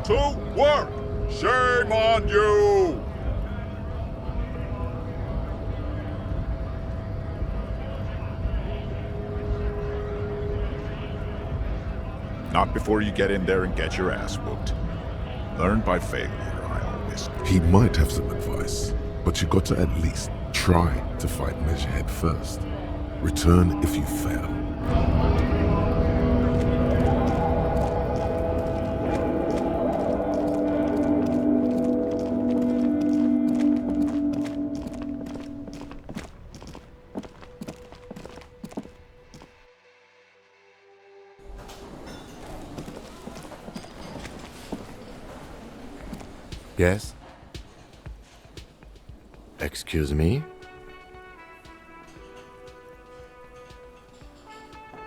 to work! Shame on you! Not before you get in there and get your ass whooped. Learn by failure, I always. He might have some advice, but you got to at least try to fight Measurehead first. Return if you fail. Yes? Excuse me?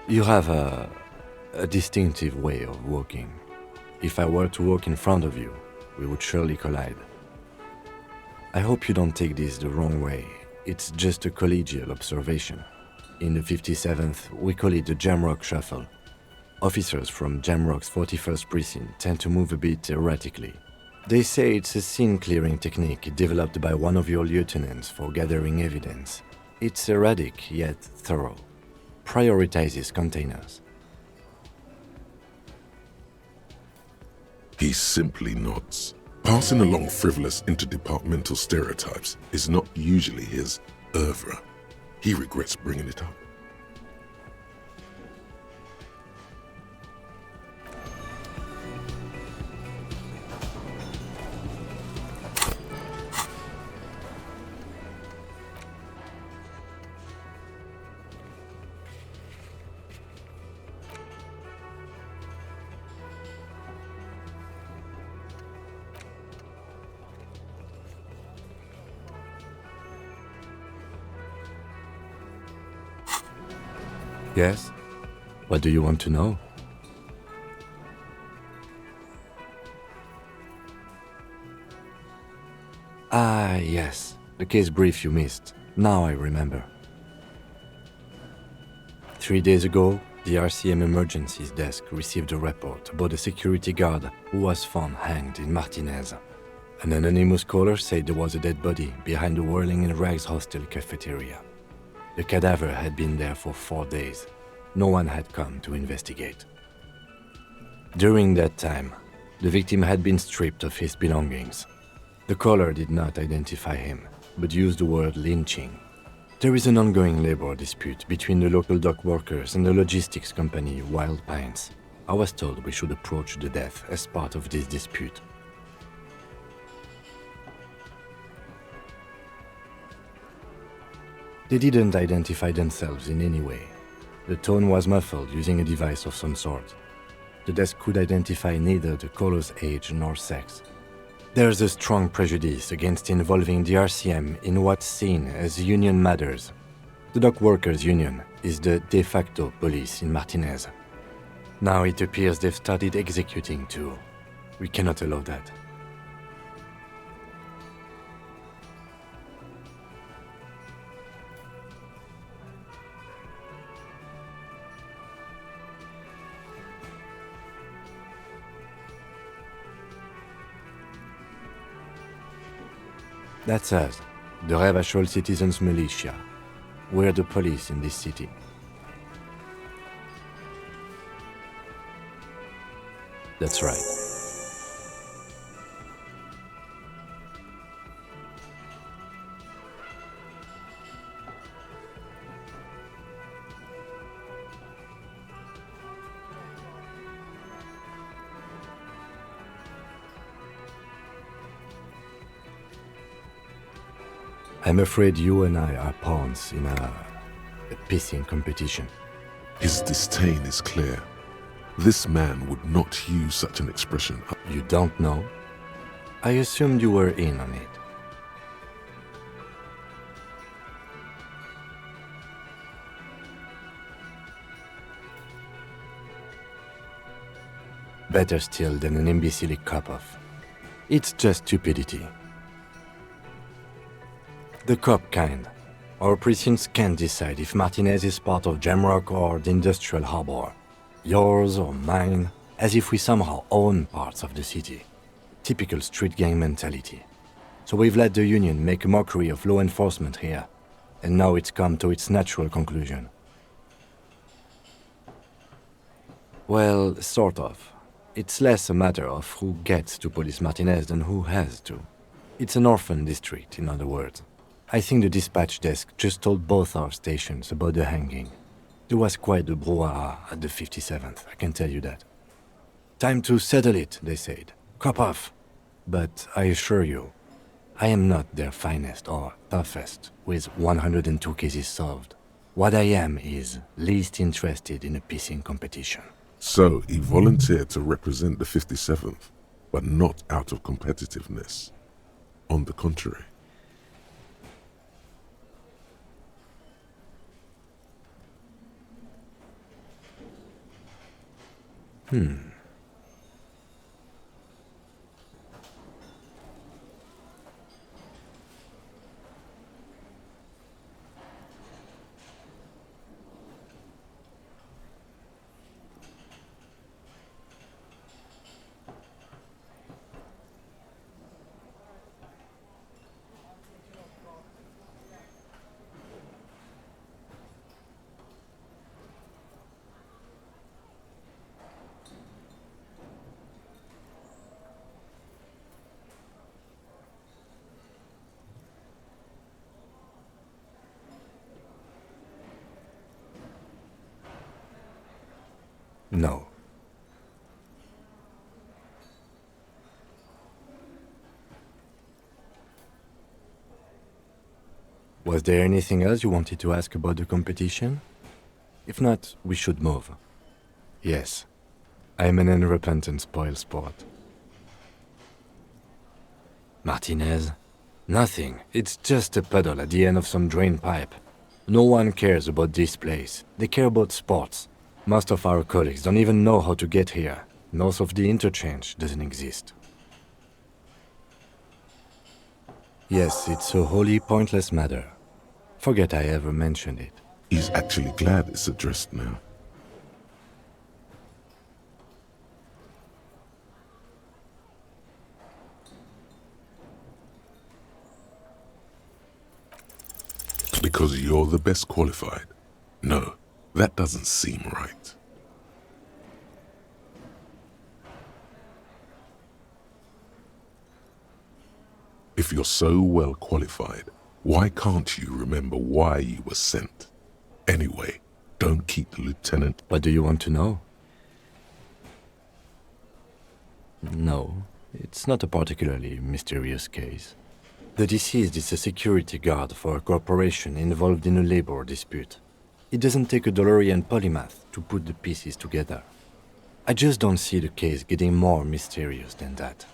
You have a distinctive way of walking. If I were to walk in front of you, we would surely collide. I hope you don't take this the wrong way. It's just a collegial observation. In the 57th, we call it the Jamrock Shuffle. Officers from Jamrock's 41st Precinct tend to move a bit erratically. They say it's a scene-clearing technique developed by one of your lieutenants for gathering evidence. It's erratic, yet thorough. Prioritizes containers. He simply nods. Passing along frivolous interdepartmental stereotypes is not usually his oeuvre. He regrets bringing it up. Yes? What do you want to know? Ah, yes. The case brief you missed. Now I remember. 3 days ago, the RCM Emergencies Desk received a report about a security guard who was found hanged in Martinez. An anonymous caller said there was a dead body behind the Whirling in Rags hostel cafeteria. The cadaver had been there for 4 days. No one had come to investigate. During that time, the victim had been stripped of his belongings. The caller did not identify him, but used the word lynching. There is an ongoing labor dispute between the local dock workers and the logistics company Wild Pines. I was told we should approach the death as part of this dispute. They didn't identify themselves in any way. The tone was muffled using a device of some sort. The desk could identify neither the caller's age nor sex. There's a strong prejudice against involving the RCM in what's seen as union matters. The dock workers' union is the de facto police in Martinez. Now it appears they've started executing too. We cannot allow that. That's us, the Revachol Citizens Militia. We're the police in this city. That's right. I'm afraid you and I are pawns in a pissing competition. His disdain is clear. This man would not use such an expression. You don't know? I assumed you were in on it. Better still than an imbecile cop-off. It's just stupidity. The cop kind. Our precincts can't decide if Martinez is part of Jamrock or the Industrial Harbor. Yours or mine, as if we somehow own parts of the city. Typical street gang mentality. So we've let the Union make a mockery of law enforcement here, and now it's come to its natural conclusion. Well, sort of. It's less a matter of who gets to police Martinez than who has to. It's an orphan district, in other words. I think the dispatch desk just told both our stations about the hanging. There was quite the brouhaha at the 57th, I can tell you that. Time to settle it, they said. Cop off. But I assure you, I am not their finest or toughest, with 102 cases solved. What I am is least interested in a pissing competition. So he volunteered to represent the 57th, but not out of competitiveness. On the contrary. No. Was there anything else you wanted to ask about the competition? If not, we should move. Yes, I am an unrepentant spoilsport. Martinez? Nothing. It's just a puddle at the end of some drain pipe. No one cares about this place. They care about sports. Most of our colleagues don't even know how to get here. North of the interchange doesn't exist. Yes, it's a wholly pointless matter. Forget I ever mentioned it. He's actually glad it's addressed now. Because you're the best qualified? No, that doesn't seem right. If you're so well qualified, why can't you remember why you were sent? Anyway, don't keep the lieutenant. What do you want to know? No, it's not a particularly mysterious case. The deceased is a security guard for a corporation involved in a labor dispute. It doesn't take a DeLorean polymath to put the pieces together. I just don't see the case getting more mysterious than that.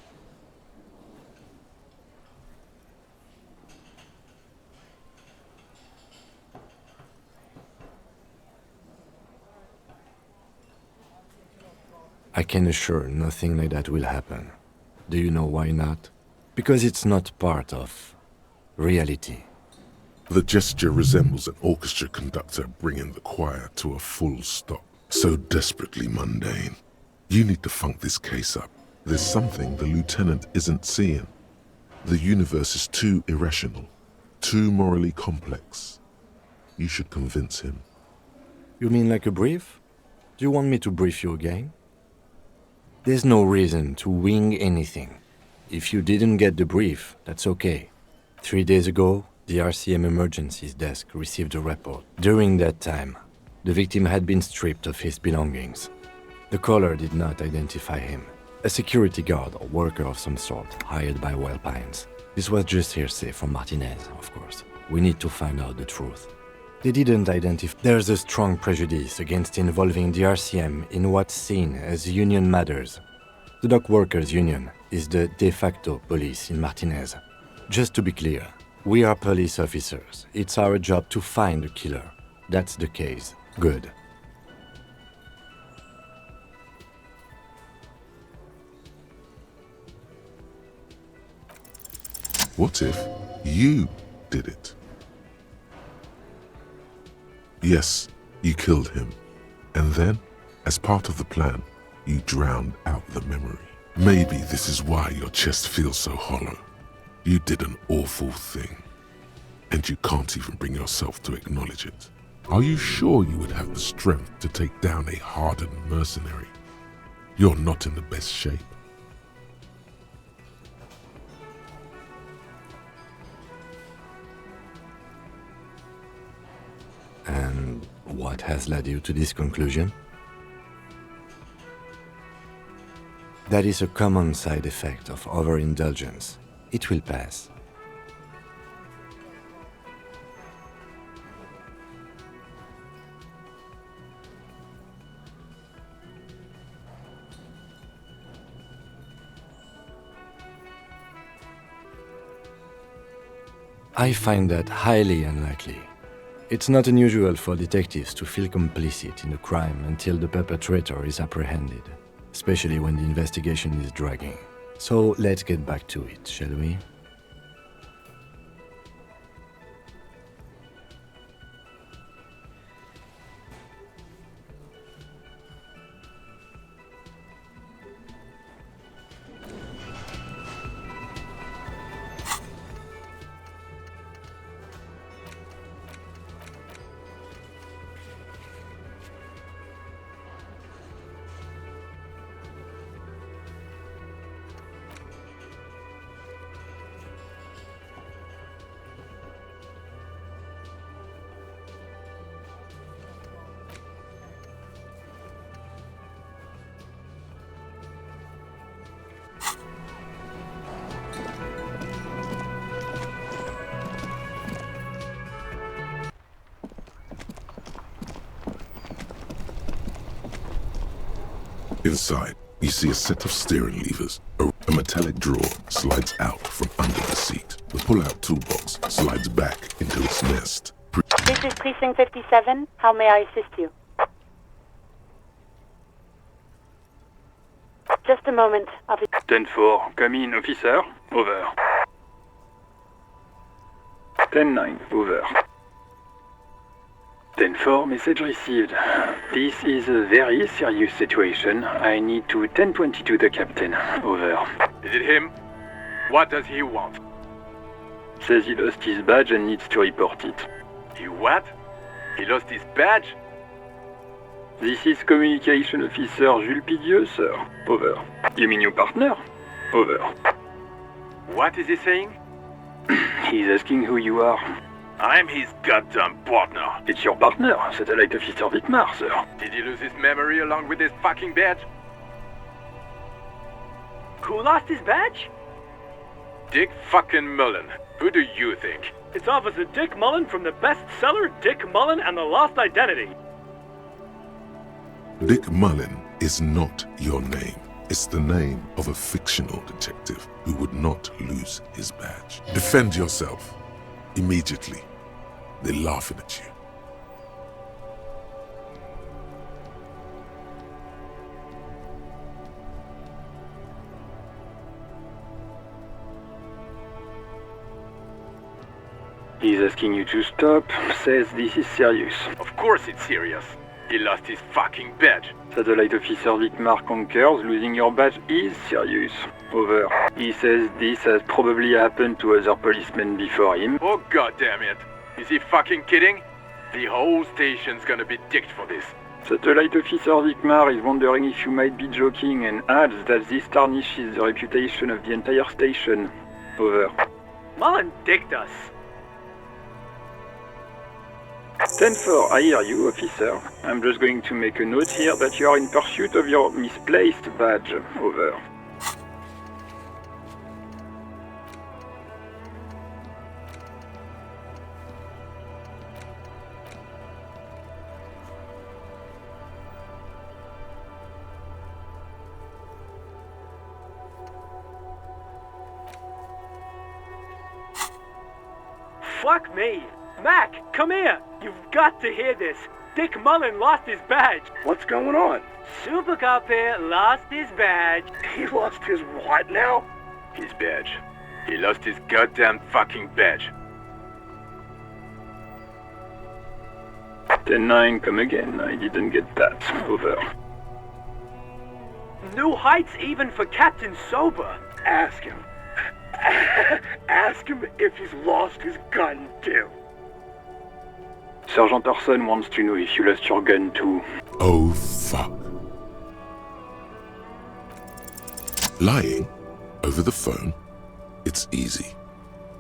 I can assure nothing like that will happen. Do you know why not? Because it's not part of reality. The gesture resembles an orchestra conductor bringing the choir to a full stop. So desperately mundane. You need to funk this case up. There's something the lieutenant isn't seeing. The universe is too irrational, too morally complex. You should convince him. You mean like a brief? Do you want me to brief you again? There's no reason to wing anything. If you didn't get the brief, that's okay. 3 days ago, the RCM emergencies desk received a report. During that time, the victim had been stripped of his belongings. The caller did not identify him. A security guard or worker of some sort, hired by Wild Pines. This was just hearsay from Martinez, of course. We need to find out the truth. They didn't identify. There's a strong prejudice against involving the RCM in what's seen as union matters. The Dock Workers Union is the de facto police in Martinez. Just to be clear, we are police officers. It's our job to find the killer. That's the case. Good. What if you did it? Yes, you killed him. And then, as part of the plan, You drowned out the memory. Maybe this is why your chest feels so hollow. You did an awful thing, and you can't even bring yourself to acknowledge it. Are you sure you would have the strength to take down a hardened mercenary? You're not in the best shape. And what has led you to this conclusion? That is a common side effect of overindulgence. It will pass. I find that highly unlikely. It's not unusual for detectives to feel complicit in a crime until the perpetrator is apprehended, especially when the investigation is dragging. So let's get back to it, shall we? Inside, you see a set of steering levers. A metallic drawer slides out from under the seat. The pull-out toolbox slides back into its nest. This is Precinct 57. How may I assist you? Just a moment, officer. 10-4, come in, officer. Over. 10-9, over. 10-4, message received. This is a very serious situation. I need to 10-22 the captain. Over. Is it him? What does he want? Says he lost his badge and needs to report it. He what? He lost his badge? This is Communication Officer Jules Pidieux, sir. Over. You mean your partner? Over. What is he saying? He's asking who you are. I'm his goddamn partner. It's your partner, Satellite Officer Vitmar, sir. Did he lose his memory along with his fucking badge? Who lost his badge? Dick fucking Mullen. Who do you think? It's Officer Dick Mullen from the bestseller Dick Mullen and the Lost Identity. Dick Mullen is not your name. It's the name of a fictional detective who would not lose his badge. Defend yourself. Immediately. They're laughing at you. He's asking you to stop, says this is serious. Of course it's serious. He lost his fucking badge. Satellite Officer Vitmar concurs, losing your badge is serious. Over. He says this has probably happened to other policemen before him. Oh god damn it. Is he fucking kidding? The whole station's gonna be dicked for this. Satellite Officer Vitmar is wondering if you might be joking and adds that this tarnishes the reputation of the entire station. Over. Mullen dicked us. 10-4, I hear you, officer. I'm just going to make a note here that you are in pursuit of your misplaced badge. Over. Fuck me. Mac, come here. You've got to hear this. Dick Mullen lost his badge. What's going on? Super Cop here lost his badge. He lost his what now? His badge. He lost his goddamn fucking badge. 10-9, come again. I didn't get that. Over. New heights even for Captain Sober. Ask him. Ask him if he's lost his gun too. Sergeant Orson wants to know if you lost your gun too. Oh, fuck. Lying over the phone? It's easy.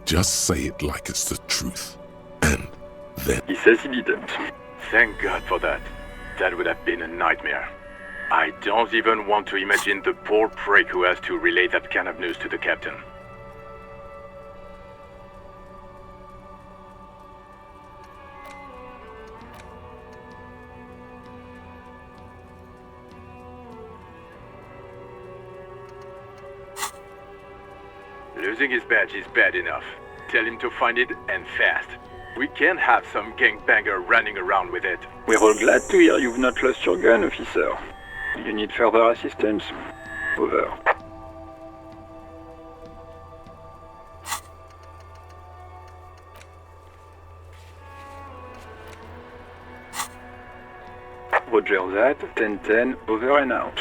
Just say it like it's the truth. And then... He says he didn't. Thank God for that. That would have been a nightmare. I don't even want to imagine the poor prick who has to relay that kind of news to the captain. Losing his badge is bad enough. Tell him to find it, and fast. We can't have some gangbanger running around with it. We're all glad to hear you've not lost your gun, officer. You need further assistance? Over. Roger that, 10-10, over and out.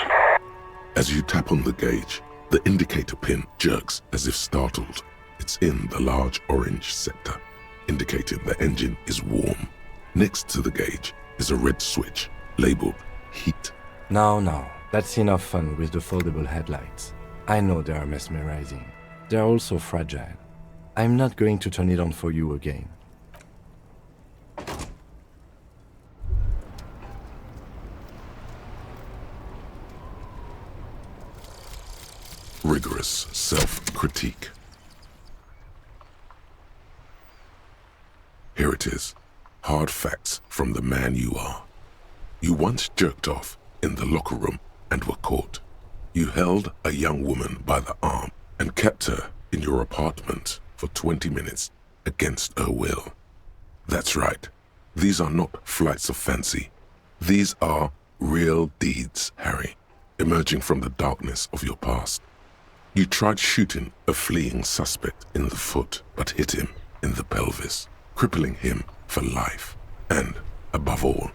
As you tap on the gauge, the indicator pin jerks as if startled. It's in the large orange sector, indicating the engine is warm. Next to the gauge is a red switch labeled heat. Now, that's enough fun with the foldable headlights. I know they are mesmerizing. They are also fragile. I'm not going to turn it on for you again. Rigorous self-critique. Here it is. Hard facts from the man you are. You once jerked off in the locker room and were caught. You held a young woman by the arm and kept her in your apartment for 20 minutes against her will. That's right. These are not flights of fancy. These are real deeds, Harry, emerging from the darkness of your past. You tried shooting a fleeing suspect in the foot, but hit him in the pelvis, crippling him for life. And, above all,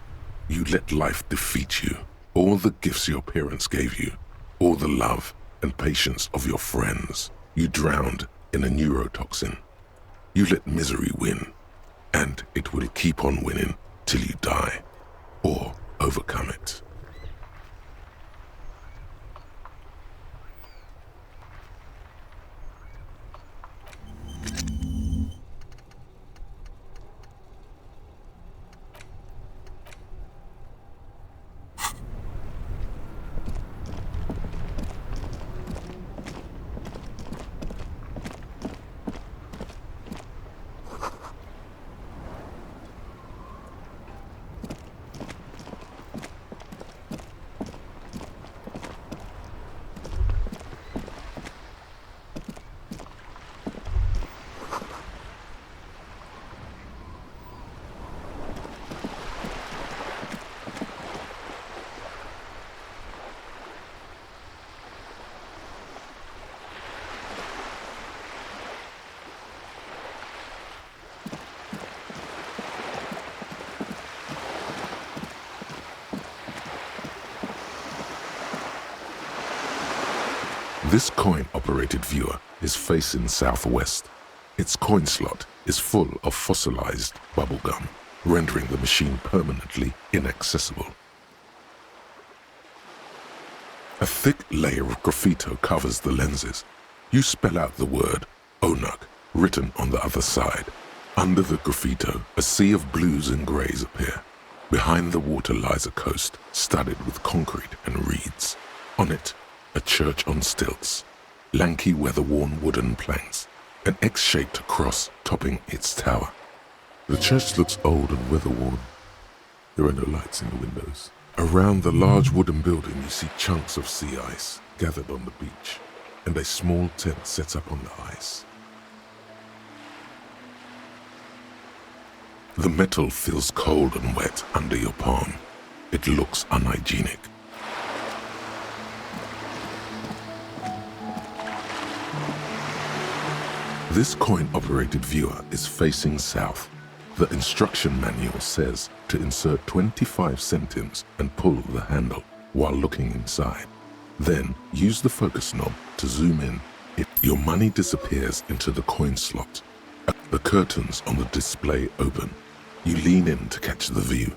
you let life defeat you. All the gifts your parents gave you, all the love and patience of your friends, you drowned in a neurotoxin. You let misery win, and it will keep on winning till you die, or overcome it. This coin-operated viewer is facing southwest. Its coin slot is full of fossilized bubblegum, rendering the machine permanently inaccessible. A thick layer of graffito covers the lenses. You spell out the word Onuk, written on the other side. Under the graffito, a sea of blues and greys appear. Behind the water lies a coast studded with concrete and reeds. On it, a church on stilts, lanky weather-worn wooden planks, an X-shaped cross topping its tower. The church looks old and weather-worn. There are no lights in the windows. Around the large wooden building you see chunks of sea ice gathered on the beach, and a small tent set up on the ice. The metal feels cold and wet under your palm. It looks unhygienic. This coin-operated viewer is facing south. The instruction manual says to insert 25 centimes and pull the handle while looking inside. Then use the focus knob to zoom in. Your money disappears into the coin slot. The curtains on the display open. You lean in to catch the view.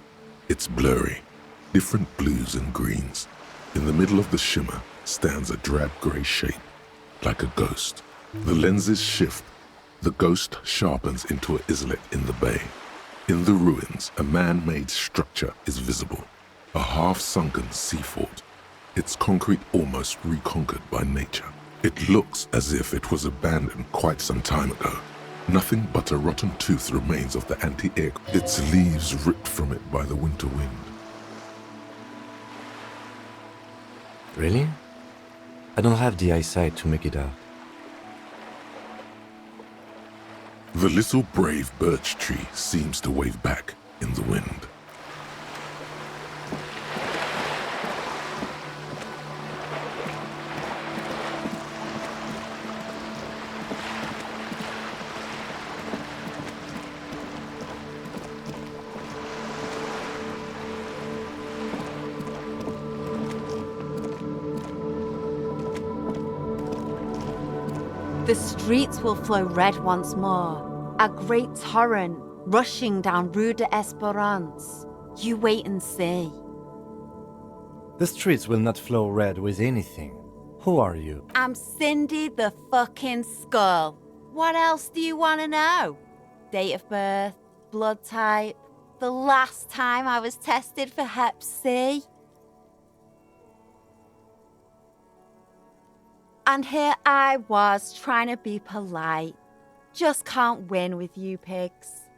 It's blurry, different blues and greens. In the middle of the shimmer stands a drab grey shape, like a ghost. The lenses shift. The ghost sharpens into an islet in the bay. In the ruins, a man-made structure is visible, a half-sunken sea fort. Its concrete almost reconquered by nature. It looks as if it was abandoned quite some time ago. Nothing but a rotten tooth remains of the anti-air, its leaves ripped from it by the winter wind. Really? I don't have the eyesight to make it out. The little brave birch tree seems to wave back in the wind. The streets will flow red once more, a great torrent rushing down Rue de Esperance. You wait and see. The streets will not flow red with anything. Who are you? I'm Cindy the fucking Skull. What else do you want to know? Date of birth, blood type, the last time I was tested for Hep C. And here I was trying to be polite. Just can't win with you pigs.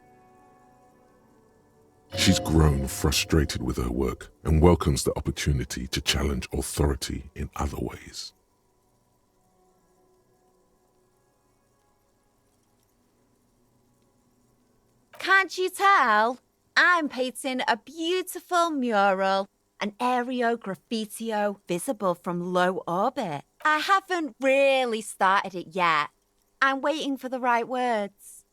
She's grown frustrated with her work and welcomes the opportunity to challenge authority in other ways. Can't you tell? I'm painting a beautiful mural, an aereo graffitio visible from low orbit. I haven't really started it yet. I'm waiting for the right words.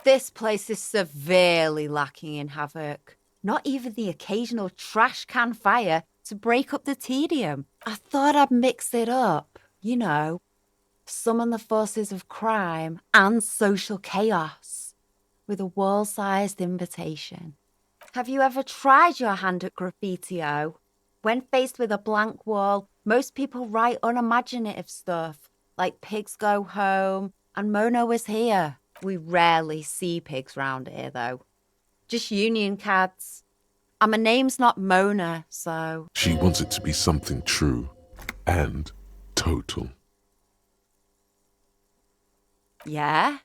This place is severely lacking in havoc. Not even the occasional trash can fire to break up the tedium. I thought I'd mix it up, you know, summon the forces of crime and social chaos with a wall-sized invitation. Have you ever tried your hand at graffitio? When faced with a blank wall, most people write unimaginative stuff, like pigs go home and Mona was here. We rarely see pigs round here, though. Just union cads. And my name's not Mona, so... She wants it to be something true and total. Yeah?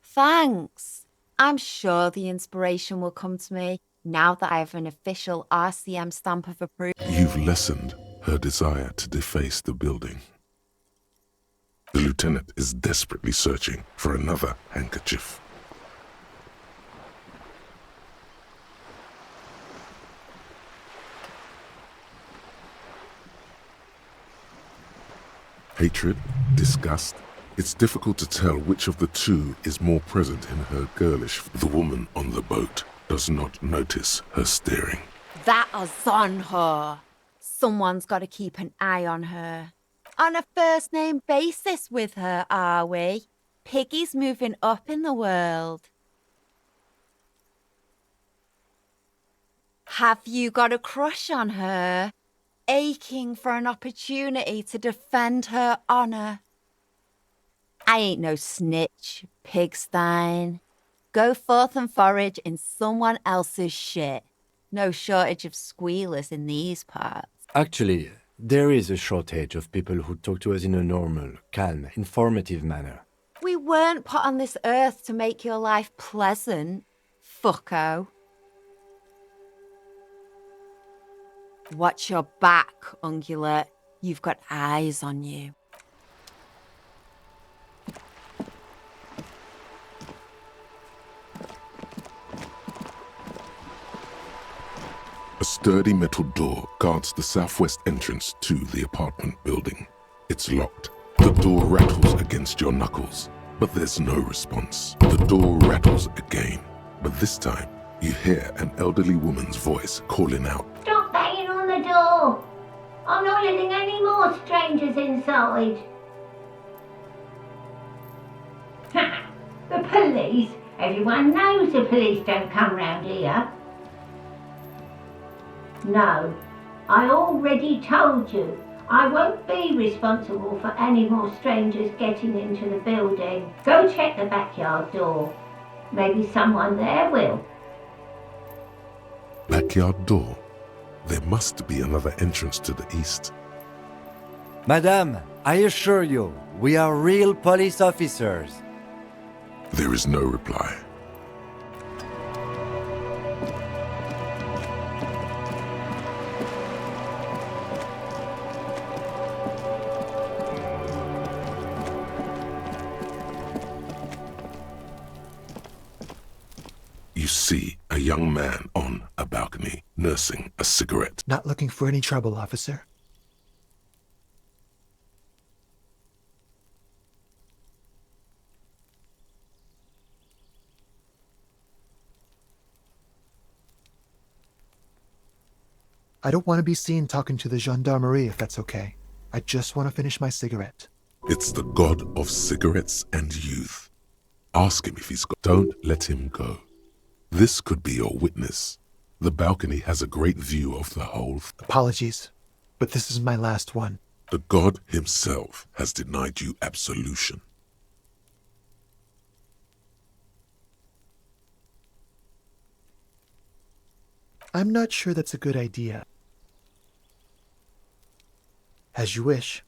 Thanks. I'm sure the inspiration will come to me now that I have an official RCM stamp of approval. You've lessened her desire to deface the building. The lieutenant is desperately searching for another handkerchief. Hatred, disgust. It's difficult to tell which of the two is more present in her girlish. The woman on the boat does not notice her staring. That is on her. Someone's got to keep an eye on her. On a first-name basis with her, are we? Piggy's moving up in the world. Have you got a crush on her? Aching for an opportunity to defend her honor? I ain't no snitch, Pigstein. Go forth and forage in someone else's shit. No shortage of squealers in these parts. Actually, there is a shortage of people who talk to us in a normal, calm, informative manner. We weren't put on this earth to make your life pleasant, fucko. Watch your back, ungulate. You've got eyes on you. A sturdy metal door guards the southwest entrance to the apartment building. It's locked. The door rattles against your knuckles, but there's no response. The door rattles again, but this time you hear an elderly woman's voice calling out, Stop banging on the door! I'm not letting any more strangers inside. The police? Everyone knows the police don't come round here. No, I already told you. I won't be responsible for any more strangers getting into the building. Go check the backyard door. Maybe someone there will. backyard door. There must be another entrance to the east. Madame, I assure you, we are real police officers. There is no reply. You see a young man on a balcony nursing a cigarette. Not looking for any trouble, officer. I don't want to be seen talking to the gendarmerie if that's okay. I just want to finish my cigarette. It's the god of cigarettes and youth. Ask him if he's got. Don't let him go. This could be your witness. The balcony has a great view of the whole. Apologies, but this is my last one. The god himself has denied you absolution. I'm not sure that's a good idea. As you wish.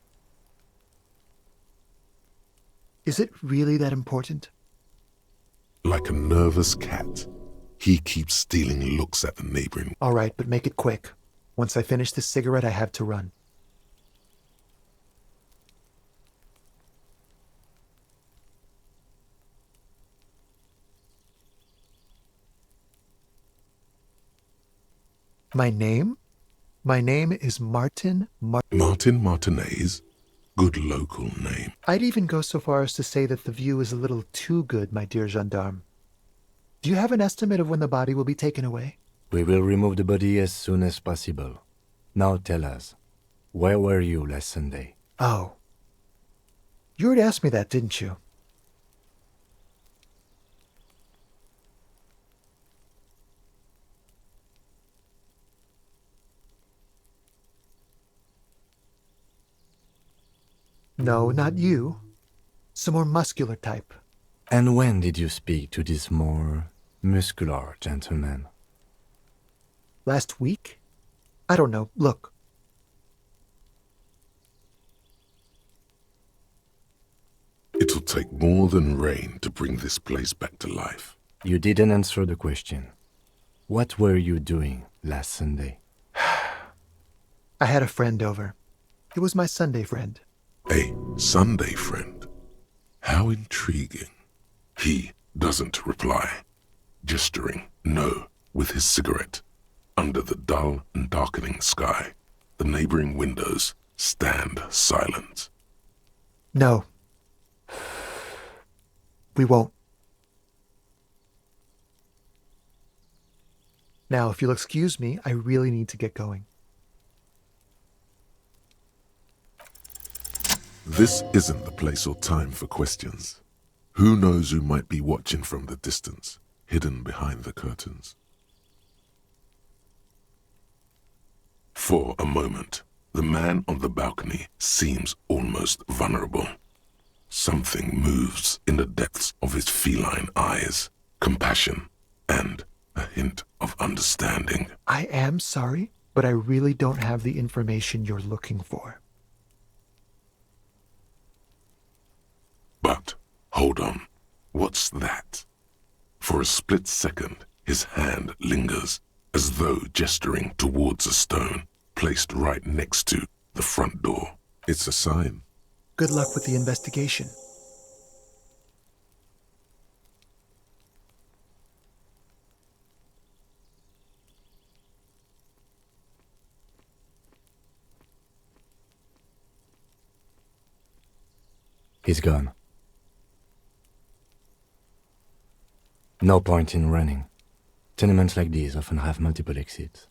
Is it really that important? Like a nervous cat, he keeps stealing looks at the neighboring. All right, but make it quick. Once I finish this cigarette, I have to run. My name? My name is Martin Martin Martinez? Good local name. I'd even go so far as to say that the view is a little too good, my dear gendarme. Do you have an estimate of when the body will be taken away? We will remove the body as soon as possible. Now tell us, where were you last Sunday? Oh. You already asked me that, didn't you? No, not you. Some more muscular type. And when did you speak to this more muscular gentleman? Last week? I don't know. Look. It'll take more than rain to bring this place back to life. You didn't answer the question. What were you doing last Sunday? I had a friend over. It was my Sunday friend. A Sunday friend. How intriguing. He doesn't reply, gesturing no with his cigarette. Under the dull and darkening sky, the neighboring windows stand silent. No. We won't. Now, if you'll excuse me, I really need to get going. This isn't the place or time for questions. Who knows who might be watching from the distance, hidden behind the curtains? For a moment, the man on the balcony seems almost vulnerable. Something moves in the depths of his feline eyes, compassion and a hint of understanding. I am sorry, but I really don't have the information you're looking for. But, hold on, what's that? For a split second, his hand lingers, as though gesturing towards a stone placed right next to the front door. It's a sign. Good luck with the investigation. He's gone. No point in running. Tenements like these often have multiple exits.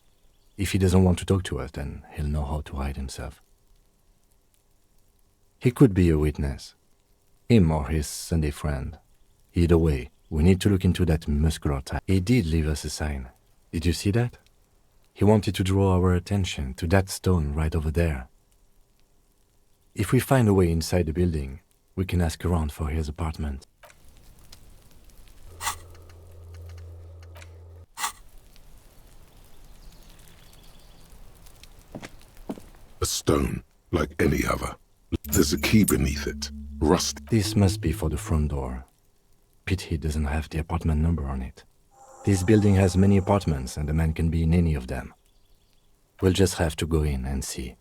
If he doesn't want to talk to us, then he'll know how to hide himself. He could be a witness. Him or his Sunday friend. Either way, we need to look into that muscular type. He did leave us a sign. Did you see that? He wanted to draw our attention to that stone right over there. If we find a way inside the building, we can ask around for his apartment. A stone, like any other. There's a key beneath it. Rust. This must be for the front door. Pity doesn't have the apartment number on it. This building has many apartments and the man can be in any of them. We'll just have to go in and see.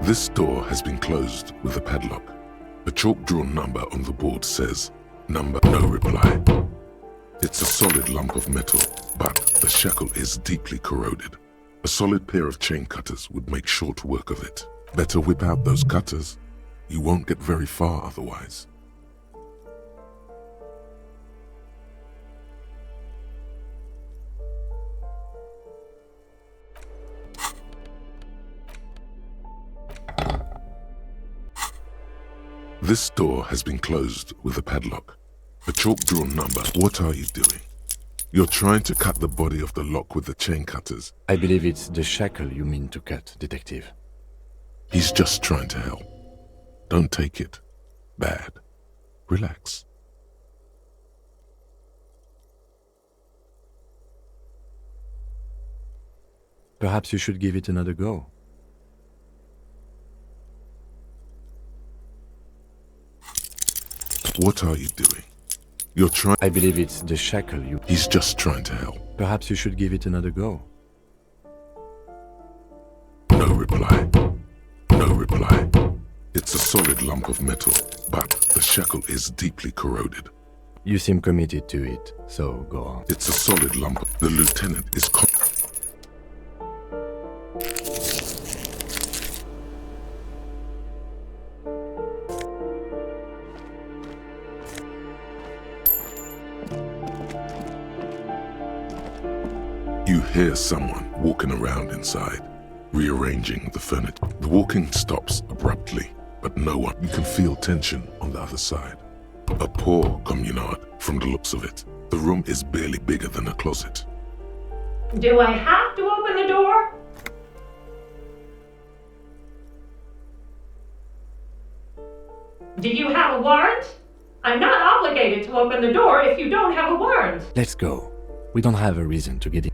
This door has been closed with a padlock. A chalk-drawn number on the board says, "Number no reply." It's a solid lump of metal, but the shackle is deeply corroded. A solid pair of chain cutters would make short work of it. Better whip out those cutters. You won't get very far otherwise. This door has been closed with a padlock. A chalk-drawn number. What are you doing? You're trying to cut the body of the lock with the chain cutters. I believe it's the shackle you mean to cut, Detective. He's just trying to help. Don't take it bad. Relax. Perhaps you should give it another go. What are you doing? You're trying... I believe it's the shackle you... He's just trying to help. Perhaps you should give it another go. No reply. No reply. It's a solid lump of metal, but the shackle is deeply corroded. You seem committed to it, so go on. It's a solid lump. The lieutenant is You hear someone walking around inside, rearranging the furniture. The walking stops abruptly, but no one. You can feel tension on the other side. A poor communard from the looks of it. The room is barely bigger than a closet. Do I have to open the door? Do you have a warrant? I'm not obligated to open the door if you don't have a warrant. Let's go. We don't have a reason to get in.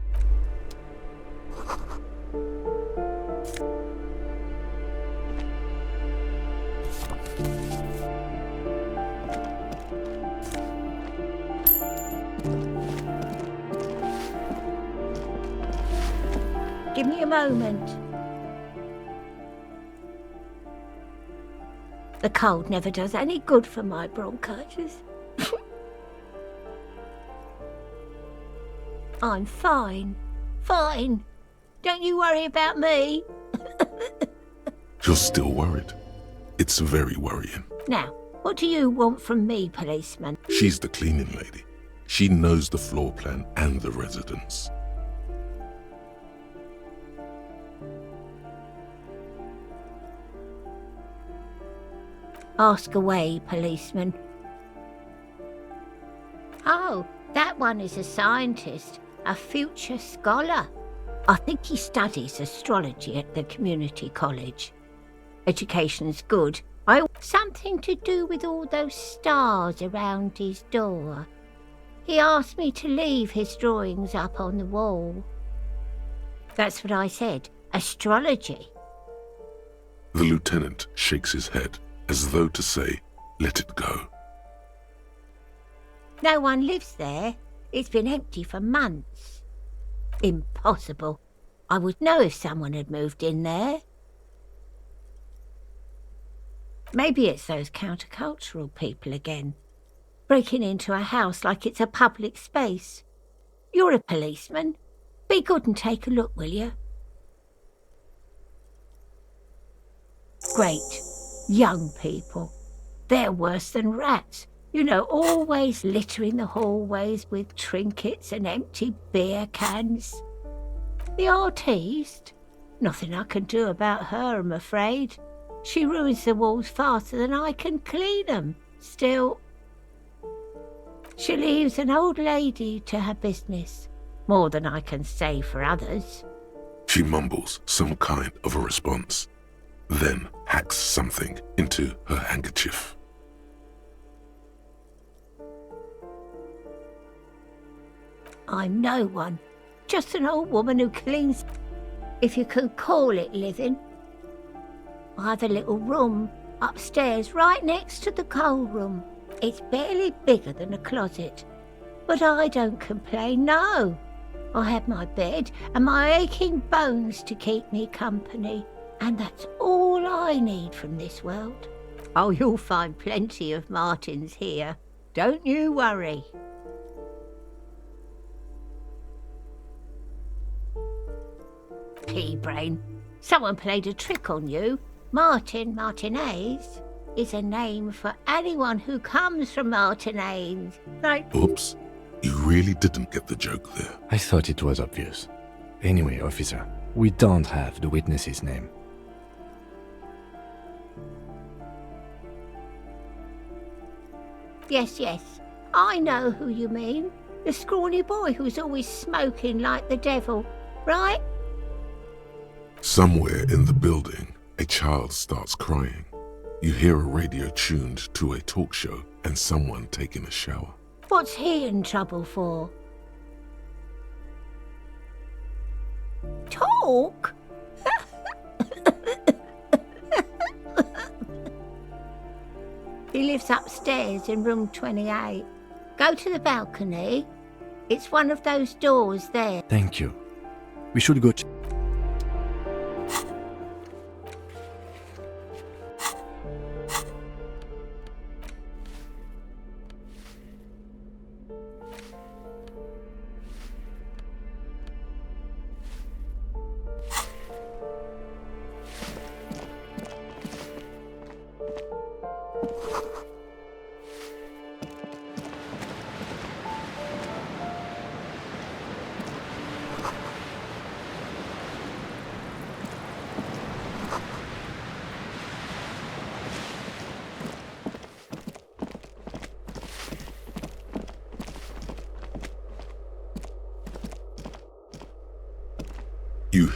Give me a moment. The cold never does any good for my bronchitis. I'm fine. Fine. Don't you worry about me. You're still worried. It's very worrying. Now, what do you want from me, policeman? She's the cleaning lady. She knows the floor plan and the residence. Ask away, policeman. Oh, that one is a scientist, a future scholar. I think he studies astrology at the community college. Education's good. Something to do with all those stars around his door. He asked me to leave his drawings up on the wall. That's what I said. Astrology. The lieutenant shakes his head, as though to say, let it go. No one lives there. It's been empty for months. Impossible. I would know if someone had moved in there. Maybe it's those countercultural people again, breaking into a house like it's a public space. You're a policeman. Be good and take a look, will you? Great. Young people. They're worse than rats. You know, always littering the hallways with trinkets and empty beer cans. The artiste? Nothing I can do about her, I'm afraid. She ruins the walls faster than I can clean them. Still, she leaves an old lady to her business. More than I can say for others. She mumbles some kind of a response, then hacks something into her handkerchief. I'm no one. Just an old woman who cleans, if you can call it living. I have a little room upstairs right next to the coal room. It's barely bigger than a closet. But I don't complain, no. I have my bed and my aching bones to keep me company. And that's all I need from this world. Oh, you'll find plenty of Martins here. Don't you worry. Pea-brain. Someone played a trick on you. Martinez is a name for anyone who comes from Martinez. Like... Oops. You really didn't get the joke there. I thought it was obvious. Anyway, officer, we don't have the witness's name. Yes, I know who you mean. The scrawny boy who's always smoking like the devil, right? Somewhere in the building, a child starts crying. You hear a radio tuned to a talk show and someone taking a shower. What's he in trouble for? Talk? He lives upstairs in room 28. Go to the balcony. It's one of those doors there. Thank you. We should go.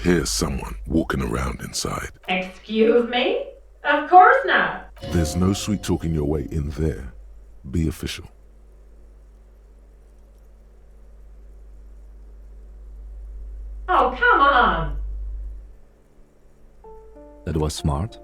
hear someone walking around inside. Excuse me? Of course not. There's no sweet talking your way in there. Be official. Oh, come on. That was smart.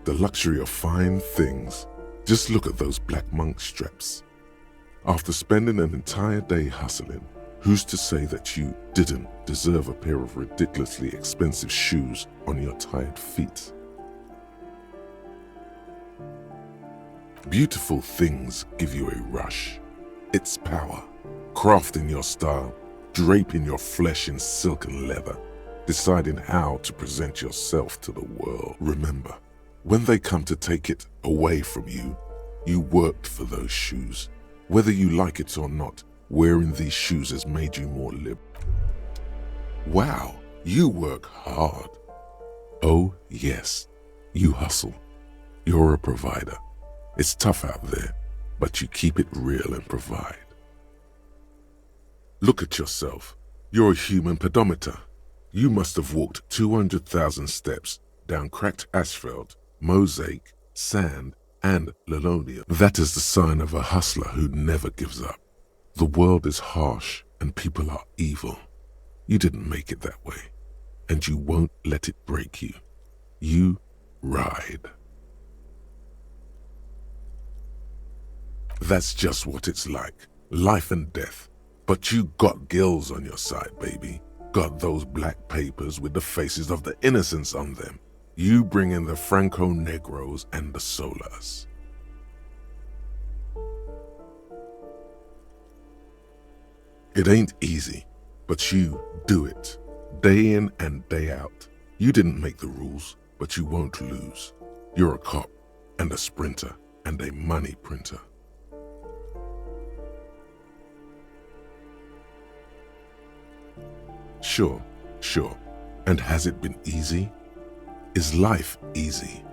The luxury of fine things. Just look at those black monk straps. After spending an entire day hustling, who's to say that you didn't deserve a pair of ridiculously expensive shoes on your tired feet? Beautiful things give you a rush. It's power, crafting your style, draping your flesh in silk and leather, deciding how to present yourself to the world. Remember, when they come to take it away from you, you worked for those shoes. Whether you like it or not, wearing these shoes has made you more liberal. Wow, you work hard. Oh yes, you hustle. You're a provider. It's tough out there, but you keep it real and provide. Look at yourself. You're a human pedometer. You must have walked 200,000 steps down cracked asphalt, mosaic, sand, and linoleum. That is the sign of a hustler who never gives up. The world is harsh and people are evil. You didn't make it that way, and you won't let it break you. You ride. That's just what it's like, life and death. But you got gills on your side, baby. Got those black papers with the faces of the innocents on them. You bring in the Franco-Negros and the Solas. It ain't easy, but you do it. Day in and day out. You didn't make the rules, but you won't lose. You're a cop and a sprinter and a money printer. Sure. And has it been easy? Is life easy?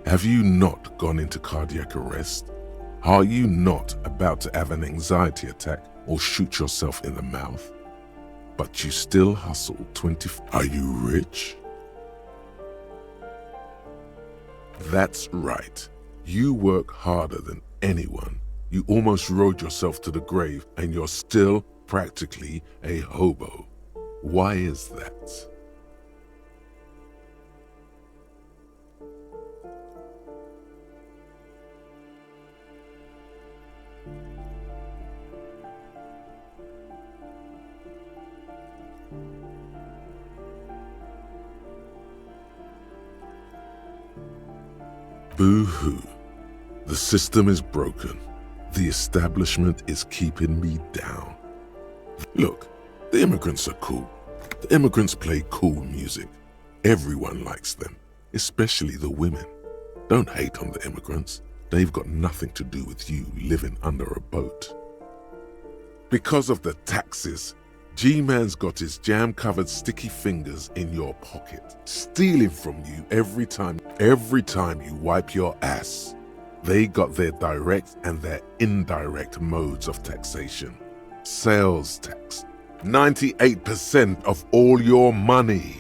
Have you not gone into cardiac arrest? Are you not about to have an anxiety attack or shoot yourself in the mouth? But you still hustle 20. Are you rich? That's right. You work harder than anyone. You almost rode yourself to the grave and you're still practically a hobo. Why is that? Boo-hoo. The system is broken. The establishment is keeping me down. Look, the immigrants are cool. The immigrants play cool music. Everyone likes them, especially the women. Don't hate on the immigrants. They've got nothing to do with you living under a boat. Because of the taxes, G-Man's got his jam-covered sticky fingers in your pocket, stealing from you every time you wipe your ass. They got their direct and their indirect modes of taxation. Sales tax, 98% of all your money.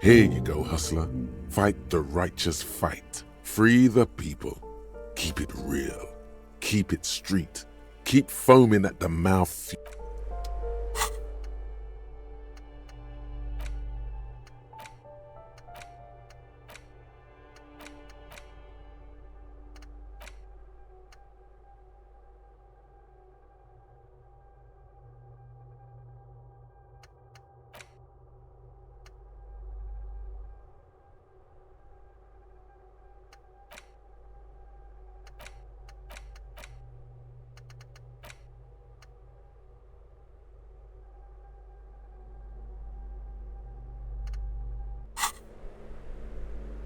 Here you go, hustler. Fight the righteous fight. Free the people. Keep it real. Keep it street. Keep foaming at the mouth.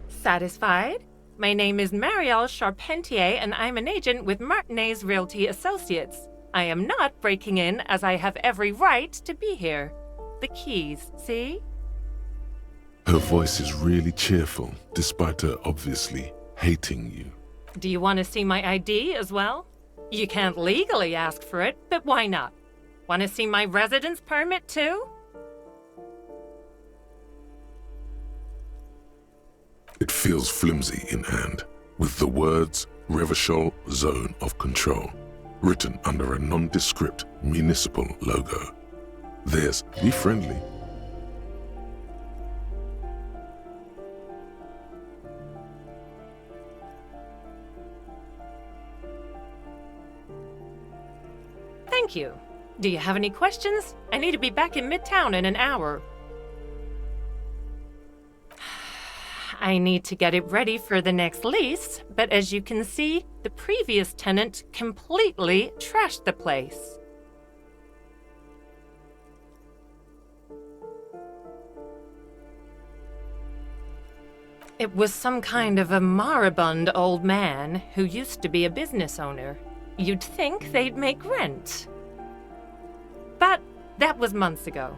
Satisfied? My name is Marielle Charpentier, and I'm an agent with Martinez Realty Associates. I am not breaking in, as I have every right to be here. The keys, see? Her voice is really cheerful, despite her obviously hating you. Do you want to see my ID as well? You can't legally ask for it, but why not? Want to see my residence permit too? It feels flimsy in hand, with the words Revachol Zone of Control written under a nondescript municipal logo. There's Be Friendly. Thank you. Do you have any questions? I need to be back in Midtown in an hour. I need to get it ready for the next lease, but as you can see, the previous tenant completely trashed the place. It was some kind of a moribund old man who used to be a business owner. You'd think they'd make rent. But that was months ago.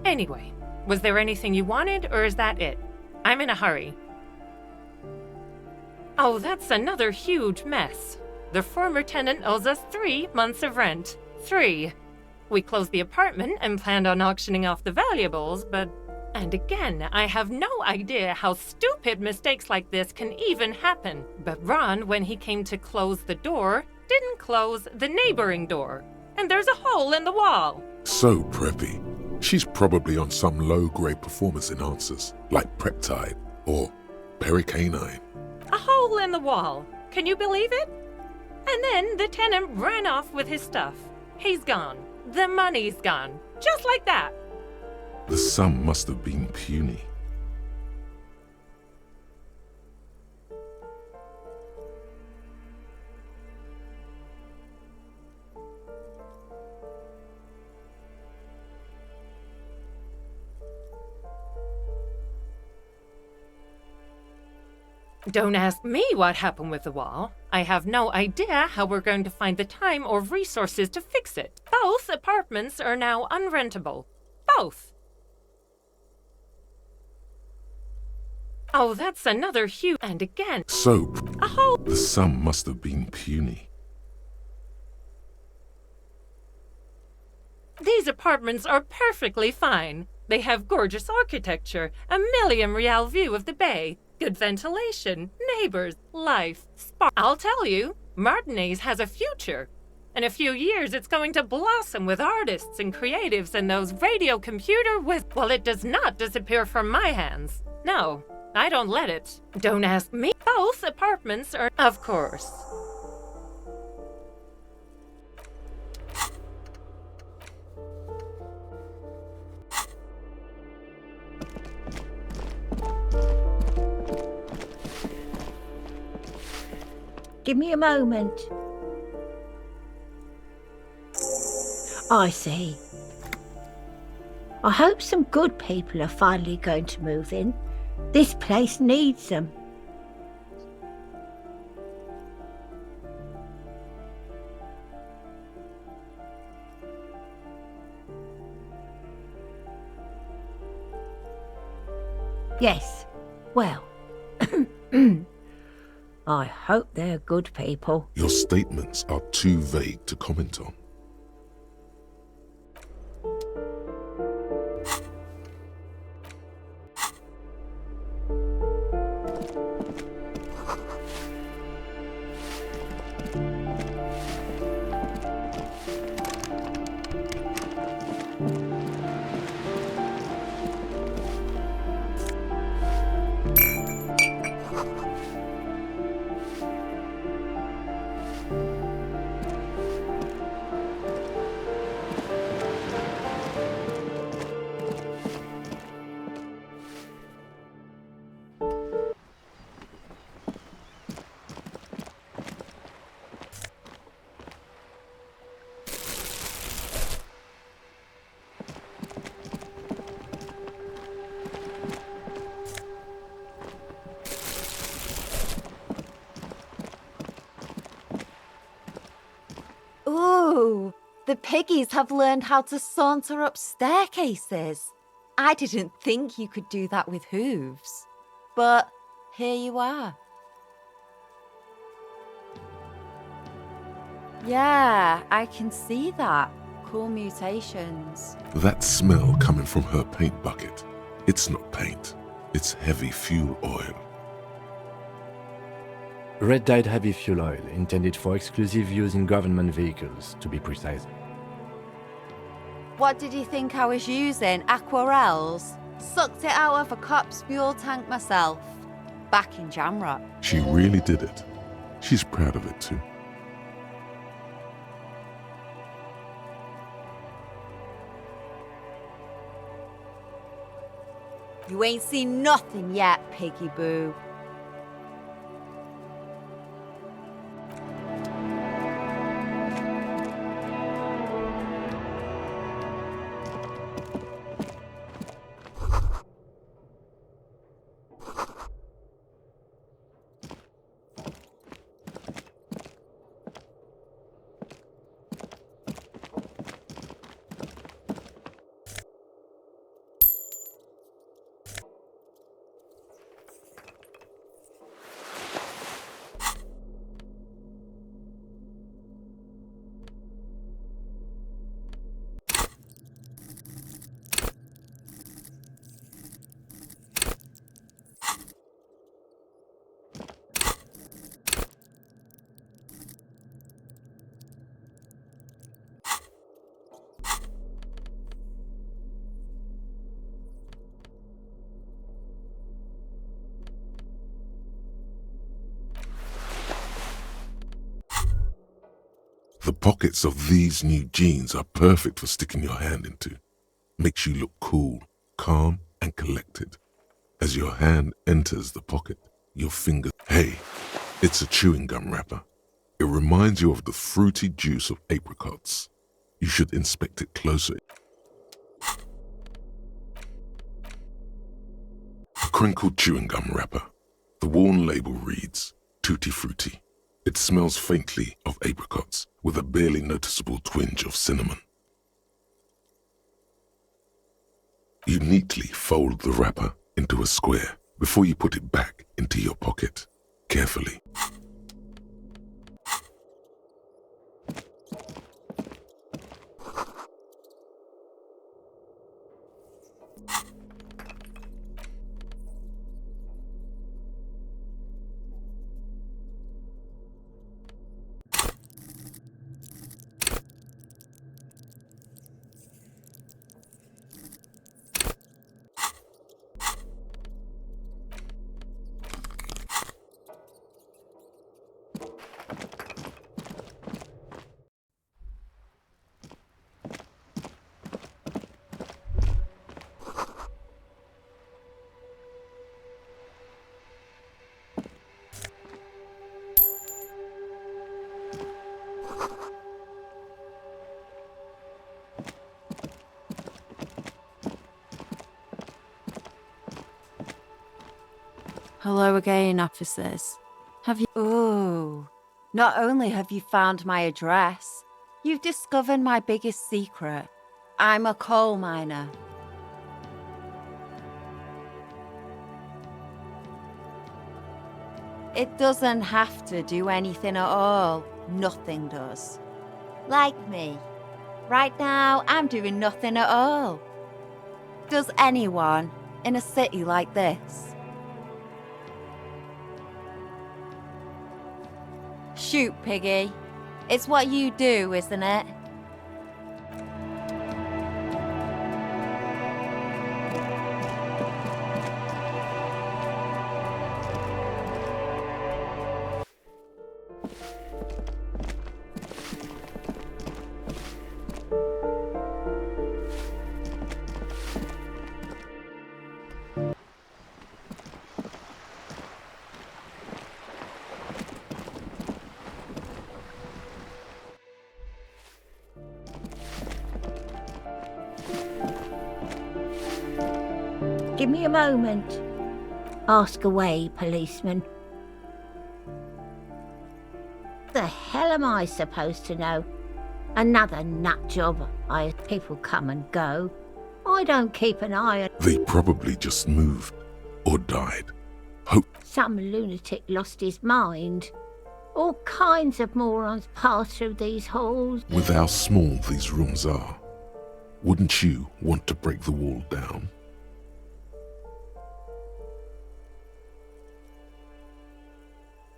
Anyway, was there anything you wanted, or is that it? I'm in a hurry. Oh, that's another huge mess. The former tenant owes us 3 months of rent. 3. We closed the apartment and planned on auctioning off the valuables, but... And again, I have no idea how stupid mistakes like this can even happen. But Ron, when he came to close the door, didn't close the neighboring door. And there's a hole in the wall. So preppy. She's probably on some low-grade performance enhancers, like Preptide or Pericanine. A hole in the wall. Can you believe it? And then the tenant ran off with his stuff. He's gone. The money's gone. Just like that. The sum must have been puny. Don't ask me what happened with the wall. I have no idea how we're going to find the time or resources to fix it. Both apartments are now unrentable. Both. Oh, that's another huge... And again... So, a hole... The sum must have been puny. These apartments are perfectly fine. They have gorgeous architecture, a million-real view of the bay, good ventilation, neighbors, life, spark. I'll tell you, Martinez has a future. In a few years, it's going to blossom with artists and creatives and those radio computer Well, it does not disappear from my hands. No, I don't let it. Don't ask me. Both apartments are... Of course. Give me a moment. I see. I hope some good people are finally going to move in. This place needs them. Yes, well, I hope they're good people. Your statements are too vague to comment on. Ooh, the piggies have learned how to saunter up staircases. I didn't think you could do that with hooves. But here you are. Yeah, I can see that. Cool mutations. That smell coming from her paint bucket. It's not paint. It's heavy fuel oil. Red dyed heavy fuel oil, intended for exclusive use in government vehicles, to be precise. What did you think I was using? Aquarels? Sucked it out of a cop's fuel tank myself. Back in Jamrock. She really did it. She's proud of it too. You ain't seen nothing yet, Piggy Boo. The pockets of these new jeans are perfect for sticking your hand into. Makes you look cool, calm, and collected. As your hand enters the pocket, your finger... Hey, it's a chewing gum wrapper. It reminds you of the fruity juice of apricots. You should inspect it closer. A crinkled chewing gum wrapper. The worn label reads, Tutti Frutti. It smells faintly of apricots with a barely noticeable twinge of cinnamon. You neatly fold the wrapper into a square before you put it back into your pocket, carefully. Hello again, officers. Have you... Oh, not only have you found my address, you've discovered my biggest secret. I'm a coal miner. It doesn't have to do anything at all. Nothing does. Like me. Right now, I'm doing nothing at all. Does anyone in a city like this? Shoot, Piggy. It's what you do, isn't it? Give me a moment. Ask away, policeman. The hell am I supposed to know? Another nut job. People come and go. I don't keep an eye on... They probably just moved or died. Some lunatic lost his mind. All kinds of morons pass through these halls. With how small these rooms are, wouldn't you want to break the wall down?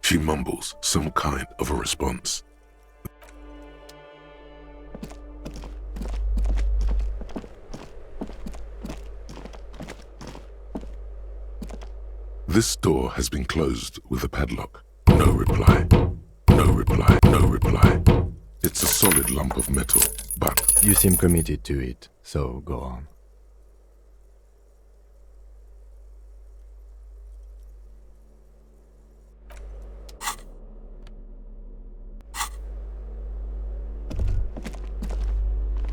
She mumbles some kind of a response. This door has been closed with a padlock. No reply. No reply. No reply. It's a solid lump of metal, but... You seem committed to it, so go on.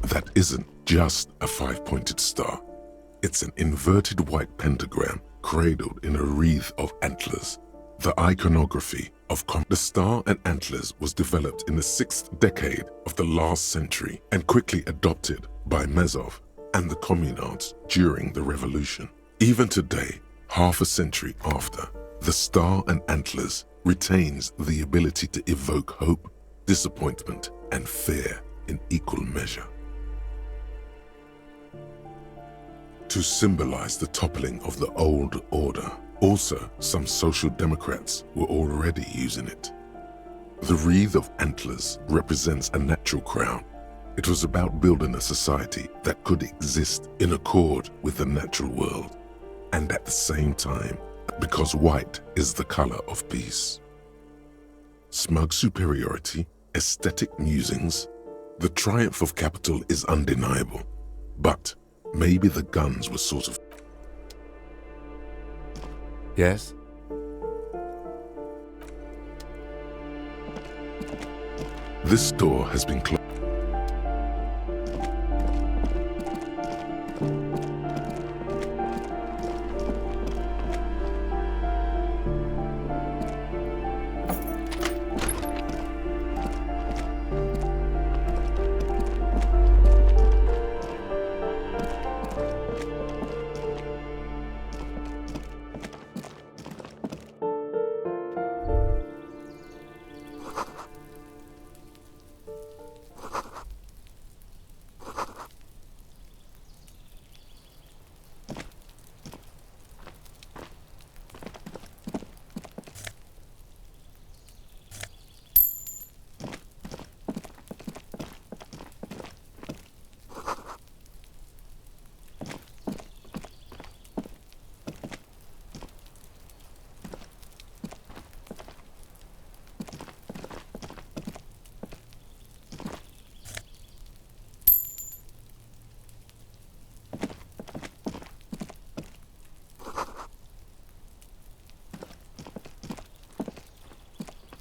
That isn't just a five-pointed star. It's an inverted white pentagram cradled in a wreath of antlers. The iconography of the star and antlers was developed in the 6th decade of the last century and quickly adopted by Mazov and the communards during the revolution. Even today, half a century after, the star and antlers retains the ability to evoke hope, disappointment, and fear in equal measure. To symbolize the toppling of the old order. Also, some social democrats were already using it. The wreath of antlers represents a natural crown. It was about building a society that could exist in accord with the natural world, and at the same time, because white is the color of peace. Smug superiority, aesthetic musings, the triumph of capital is undeniable, but maybe the guns were sort of... Yes? This door has been closed.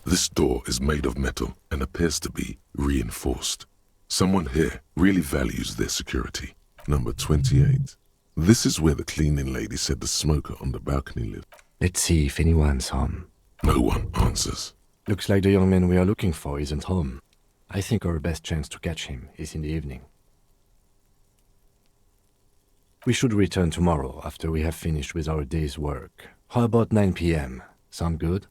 This door is made of metal and appears to be reinforced. Someone here really values their security. Number 28. This is where the cleaning lady said the smoker on the balcony lived. Let's see if anyone's home. No one answers. Looks like the young man we are looking for isn't home. I think our best chance to catch him is in the evening. We should return tomorrow after we have finished with our day's work. How about 9 p.m.? Sound good?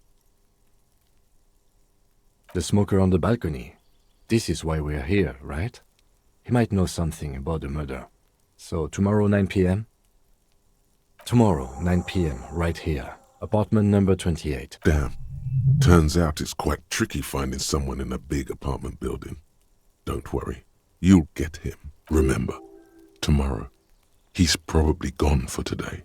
The smoker on the balcony. This is why we're here, right? He might know something about the murder. So tomorrow 9 p.m.? Tomorrow 9 p.m. right here. Apartment number 28. Damn. Turns out it's quite tricky finding someone in a big apartment building. Don't worry. You'll get him. Remember, tomorrow. He's probably gone for today.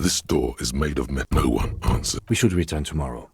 This door is made of metal. No one answers. We should return tomorrow.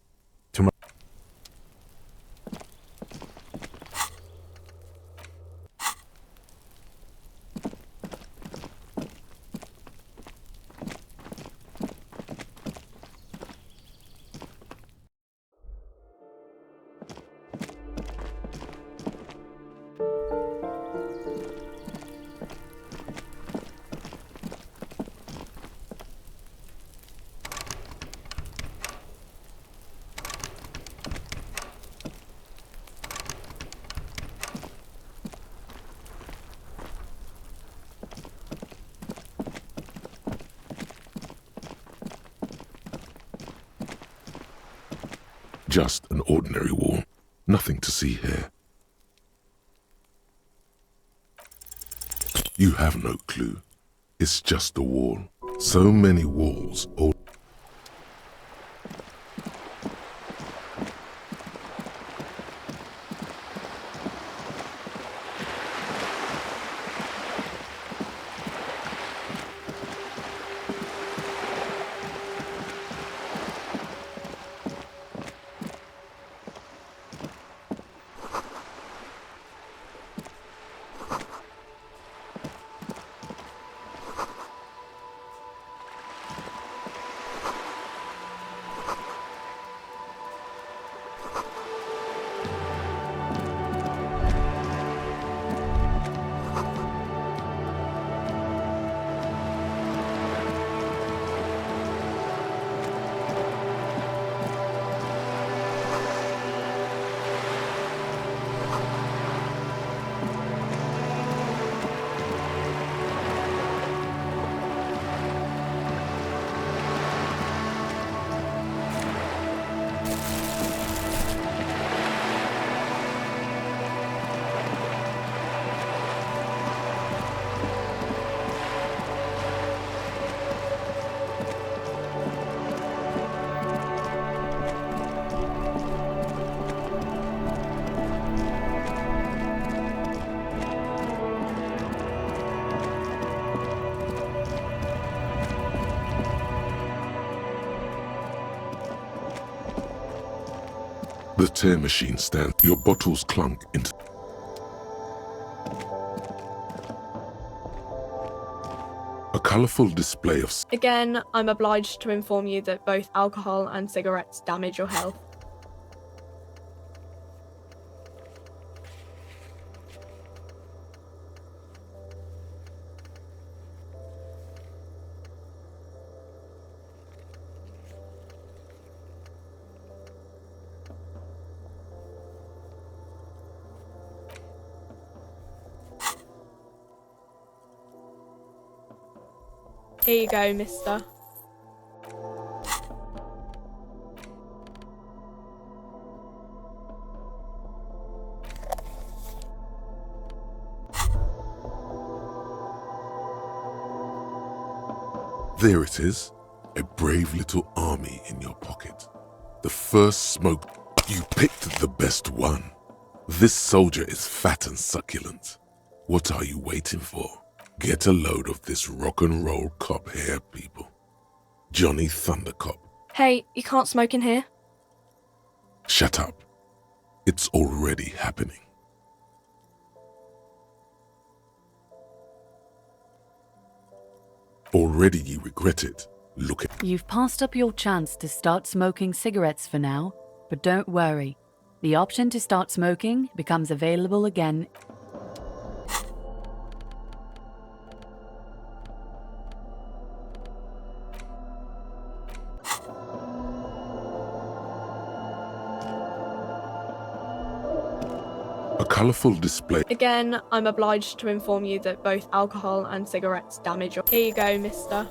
Just an ordinary wall. Nothing to see here. You have no clue. It's just a wall. So many walls, all the tear machine stands. Your bottles clunk into a colourful display of Again, I'm obliged to inform you that both alcohol and cigarettes damage your health. Here you go, mister. There it is, a brave little army in your pocket. The first smoke, you picked the best one. This soldier is fat and succulent. What are you waiting for? Get a load of this rock and roll cop here, people. Johnny Thundercop. Hey, you can't smoke in here. Shut up. It's already happening. Already you regret it. Look at... You've passed up your chance to start smoking cigarettes for now, but don't worry. The option to start smoking becomes available again. A colourful display. Again, I'm obliged to inform you that both alcohol and cigarettes damage your... Here you go, mister.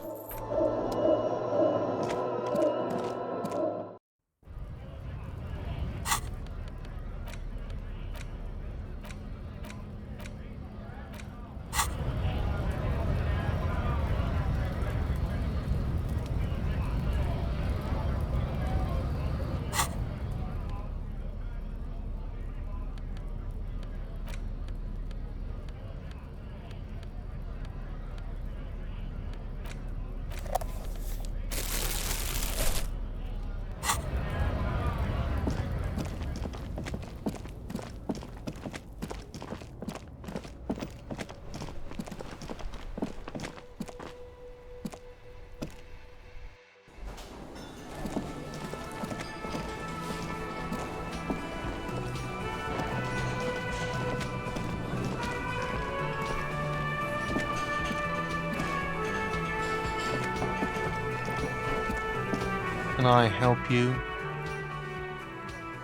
Can I help you?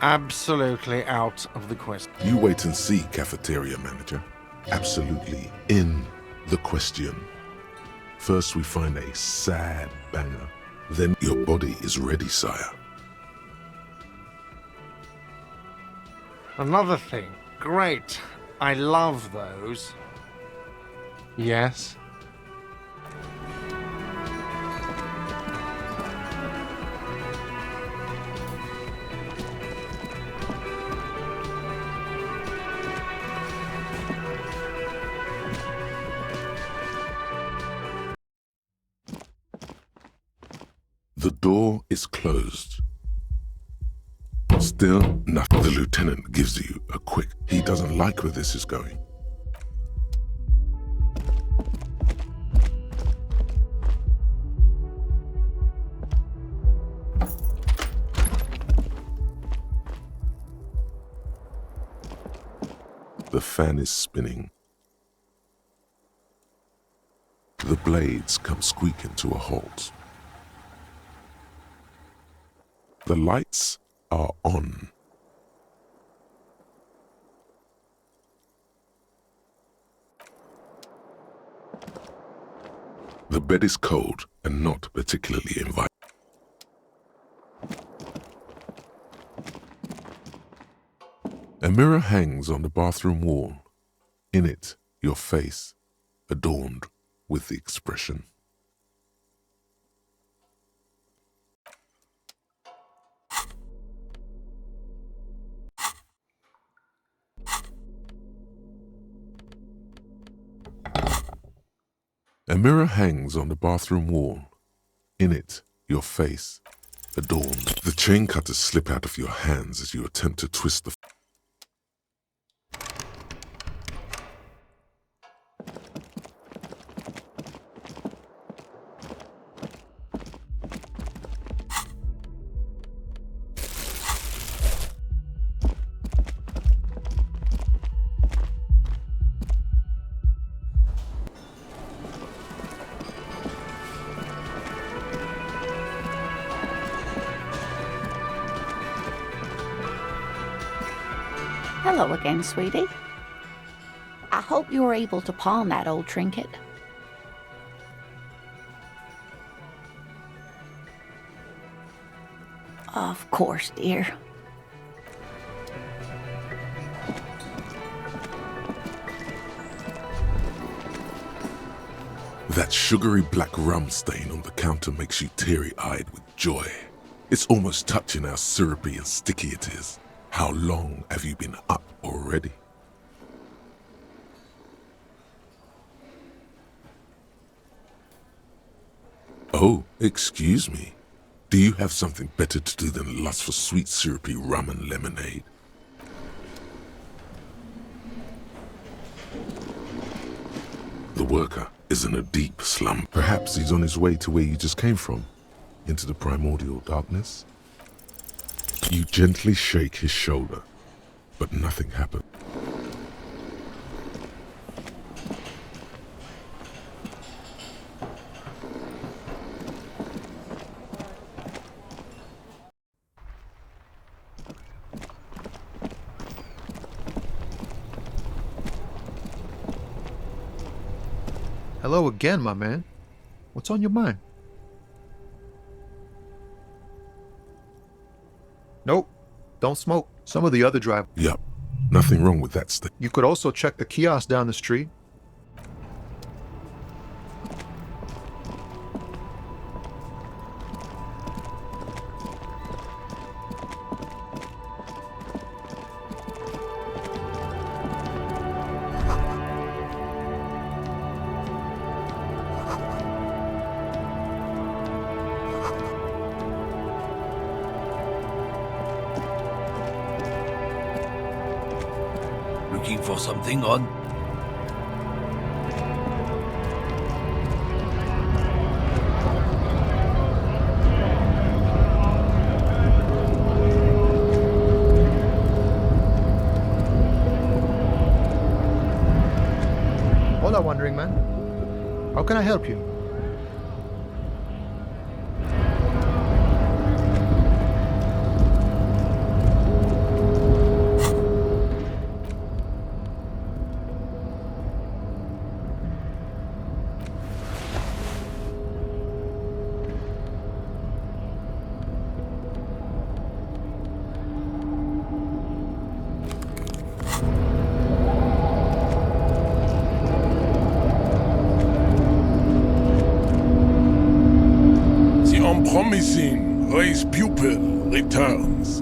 Absolutely out of the question. You wait and see, cafeteria manager. Absolutely in the question. First we find a sad banger. Then your body is ready, sire. Another thing. Great. I love those. Yes? The door is closed. Still nothing. The lieutenant gives you a quick... He doesn't like where this is going. The fan is spinning. The blades come squeaking to a halt. The lights are on. The bed is cold and not particularly inviting. A mirror hangs on the bathroom wall. In it, your face, adorned with the expression. A mirror hangs on the bathroom wall. In it, your face, adorned. The chain cutters slip out of your hands as you attempt to twist the... Hello again, sweetie. I hope you were able to pawn that old trinket. Of course, dear. That sugary black rum stain on the counter makes you teary-eyed with joy. It's almost touching how syrupy and sticky it is. How long have you been up already? Oh, excuse me. Do you have something better to do than lust for sweet syrupy rum and lemonade? The worker is is in a deep slump. Perhaps he's on his way to where you just came from, into the primordial darkness. You gently shake his shoulder, but nothing happens. Hello again, my man. What's on your mind? Nope. Don't smoke. Some of the other drivers. Yup. Nothing wrong with that stick. You could also check the kiosk down the street. Looking for something on? Hola, wandering man. How can I help you? Promising race pupil returns.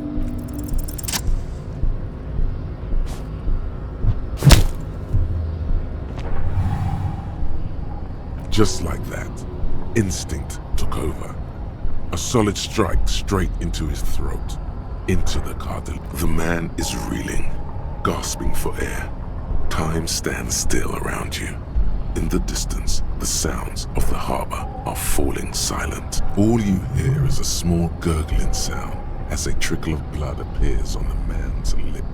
Just like that, instinct took over. A solid strike straight into his throat, into the cartilage. The man is reeling, gasping for air. Time stands still around you. In the distance, the sounds of the harbor are falling silent. All you hear is a small gurgling sound as a trickle of blood appears on the man's lip.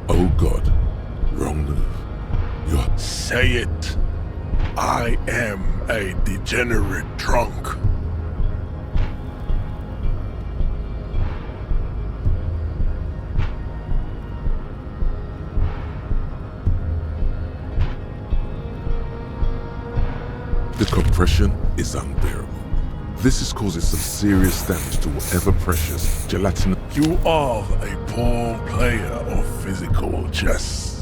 Oh God, wrong move. You're... Say it. I am a degenerate drunk. The compression is unbearable. This is causing some serious damage to whatever precious gelatinous... You are a poor player of physical chess.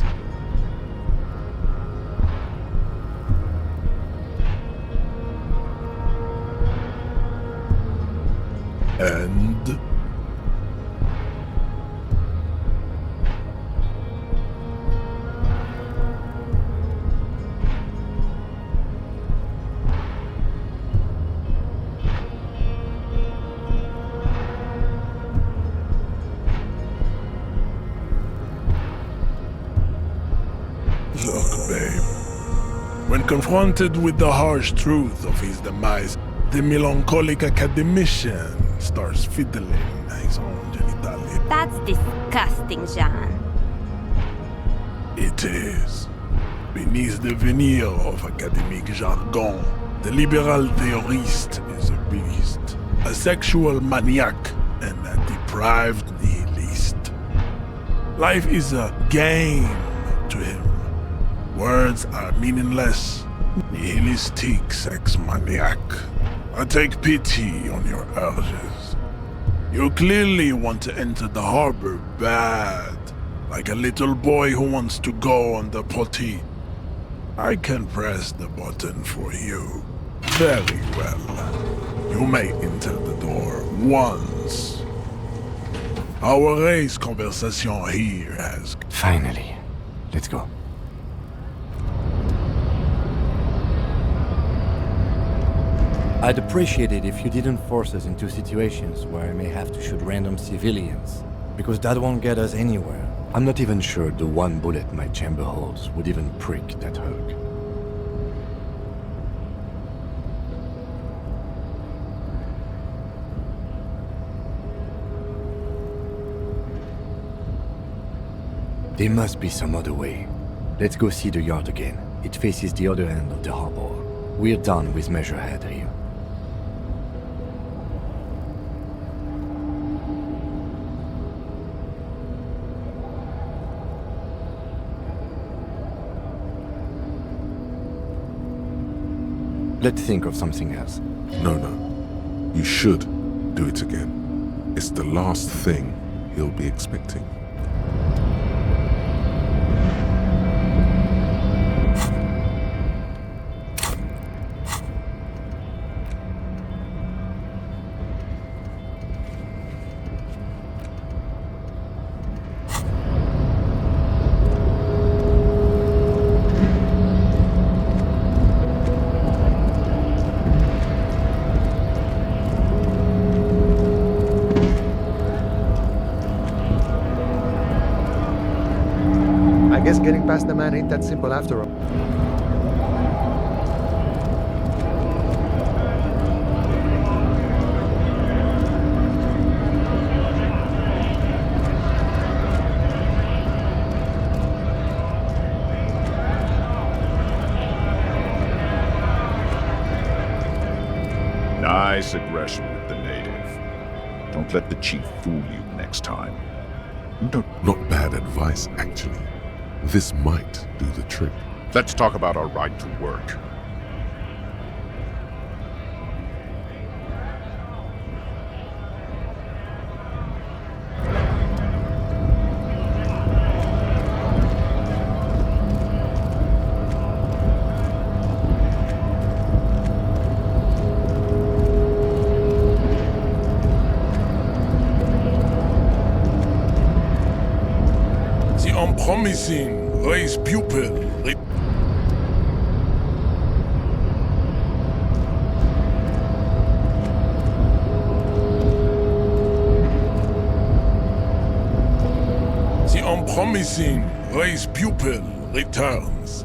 And... Look, babe. When confronted with the harsh truth of his demise, the melancholic academician starts fiddling his own genitalia. That's disgusting, Jean. It is. Beneath the veneer of academic jargon, the liberal theorist is a beast, a sexual maniac, and a deprived nihilist. Life is a game to him. Words are meaningless. Nihilistic sex maniac. I take pity on your urges. You clearly want to enter the harbor bad, like a little boy who wants to go on the potty. I can press the button for you. Very well. You may enter the door once. Our race conversation here has... Finally. Let's go. I'd appreciate it if you didn't force us into situations where I may have to shoot random civilians, because that won't get us anywhere. I'm not even sure the one bullet my chamber holds would even prick that Hulk. There must be some other way. Let's go see the yard again. It faces the other end of the harbor. We're done with Measurehead here. Let's think of something else. No. You should do it again. It's the last thing he'll be expecting. I guess getting past the man ain't that simple after all. Nice aggression with the native. Don't let the chief fool you next time. Not bad advice, actually. This might do the trick. Let's talk about our right to work. Promising, raise pupil. The unpromising raise pupil returns.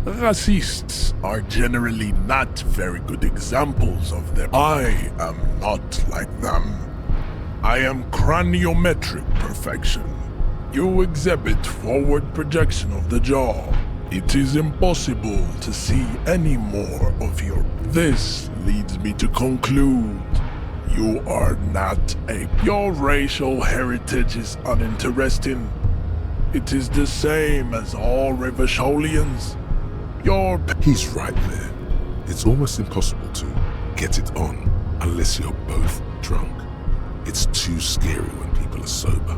Racists are generally not very good examples of them. I am not like them. I am craniometric perfection. You exhibit forward projection of the jaw. It is impossible to see any more of your... This leads me to conclude you are not a... Your racial heritage is uninteresting. It is the same as all Revacholians. He's right there. It's almost impossible to get it on unless you're both drunk. It's too scary when people are sober.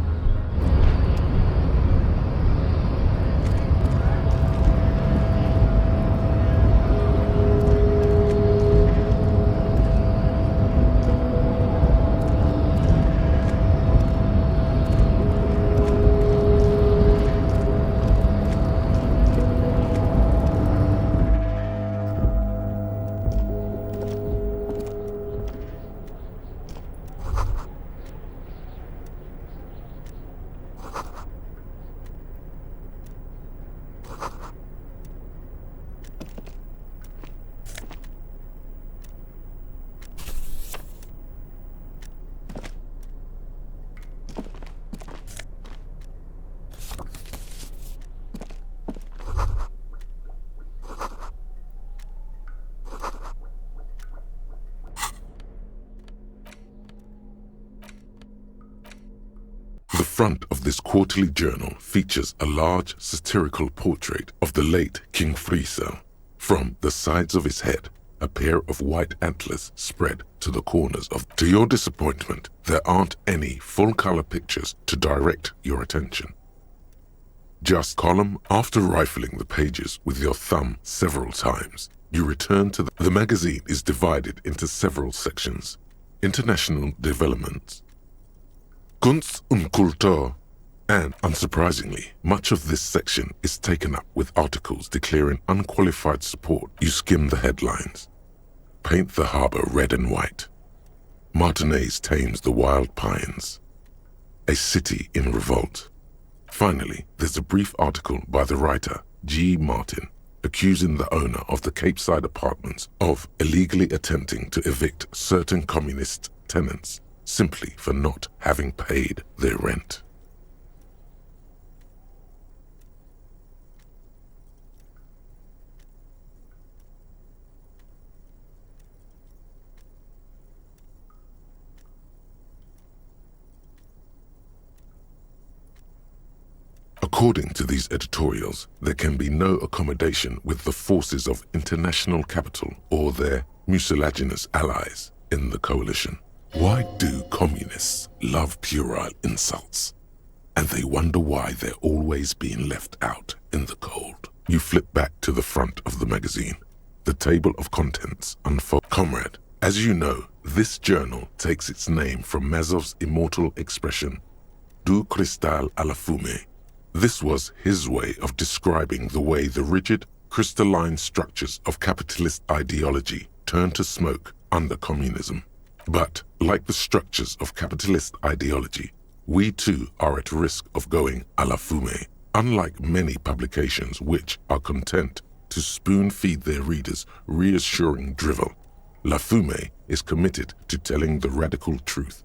The front of this quarterly journal features a large satirical portrait of the late King Friesel. From the sides of his head, a pair of white antlers spread to the corners of... To your disappointment, there aren't any full-color pictures to direct your attention. Just column after rifling the pages with your thumb several times, you return to the magazine is divided into several sections. International developments, Kunst und Kultur, And, unsurprisingly, much of this section is taken up with articles declaring unqualified support. You skim the headlines. Paint the harbor red and white. Martinez tames the wild pines. A city in revolt. Finally, there's a brief article by the writer, G. Martin, accusing the owner of the Capeside apartments of illegally attempting to evict certain communist tenants simply for not having paid their rent. According to these editorials, there can be no accommodation with the forces of international capital or their mucilaginous allies in the coalition. Why do communists love puerile insults? And they wonder why they're always being left out in the cold. You flip back to the front of the magazine. The table of contents unfolds. Comrade, as you know, this journal takes its name from Mazov's immortal expression, du cristal à la fumée. This was his way of describing the way the rigid, crystalline structures of capitalist ideology turn to smoke under communism. But, like the structures of capitalist ideology, we too are at risk of going à la fumée. Unlike many publications which are content to spoon-feed their readers reassuring drivel, La Fumée is committed to telling the radical truth,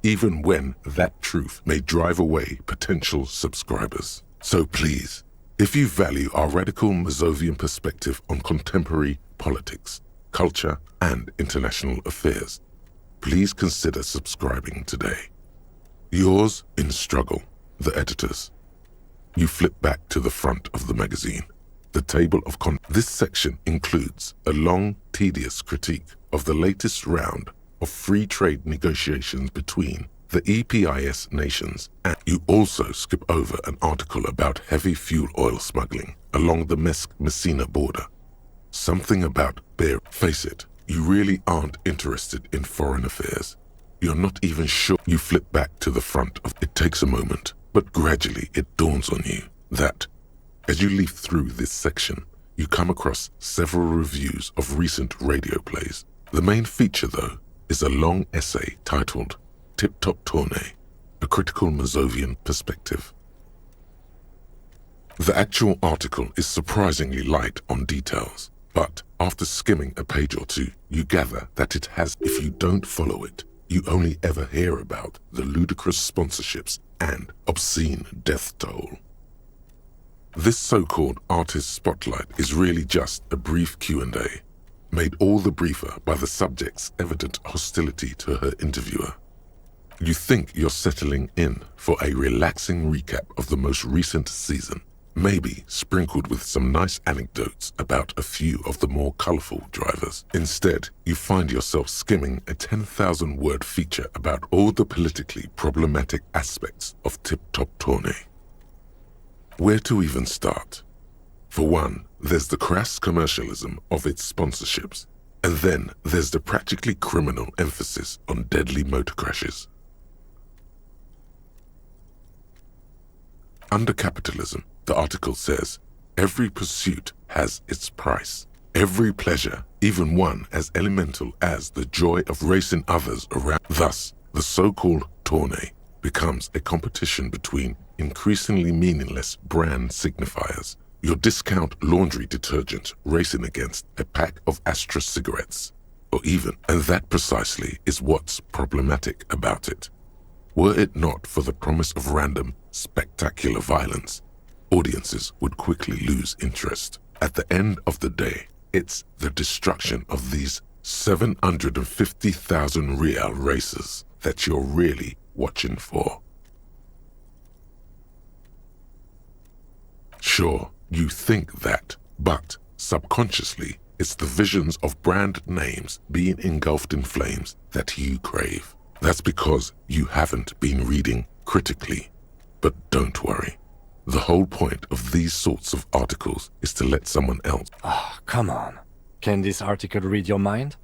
even when that truth may drive away potential subscribers. So please, if you value our radical Mazovian perspective on contemporary politics, culture, and international affairs, please consider subscribing today. Yours in struggle, the editors. You flip back to the front of the magazine. The table of This section includes a long, tedious critique of the latest round of free trade negotiations between the EPIS nations, and you also skip over an article about heavy fuel oil smuggling along the Messina border. Something about face it, you really aren't interested in foreign affairs. You're not even sure. You flip back to the front of it. Takes a moment, but gradually it dawns on you that, as you leaf through this section, you come across several reviews of recent radio plays. The main feature, though, is a long essay titled Tip Top Tournée, a critical Mazovian perspective. The actual article is surprisingly light on details, but after skimming a page or two, you gather that it has, if you don't follow it, you only ever hear about the ludicrous sponsorships and obscene death toll. This so-called artist spotlight is really just a brief Q&A, made all the briefer by the subject's evident hostility to her interviewer. You think you're settling in for a relaxing recap of the most recent season, maybe sprinkled with some nice anecdotes about a few of the more colorful drivers. Instead, you find yourself skimming a 10,000-word feature about all the politically problematic aspects of Tip Top Tournée. Where to even start? For one, there's the crass commercialism of its sponsorships, and then there's the practically criminal emphasis on deadly motor crashes. Under capitalism, the article says, every pursuit has its price. Every pleasure, even one as elemental as the joy of racing others around. Thus, the so-called tournée becomes a competition between increasingly meaningless brand signifiers. Your discount laundry detergent racing against a pack of Astra cigarettes, or even, and that precisely is what's problematic about it. Were it not for the promise of random, spectacular violence, audiences would quickly lose interest. At the end of the day, it's the destruction of these 750,000 real races that you're really watching for. Sure, you think that, but subconsciously, it's the visions of brand names being engulfed in flames that you crave. That's because you haven't been reading critically. But don't worry. The whole point of these sorts of articles is to let someone else... Oh, come on. Can this article read your mind?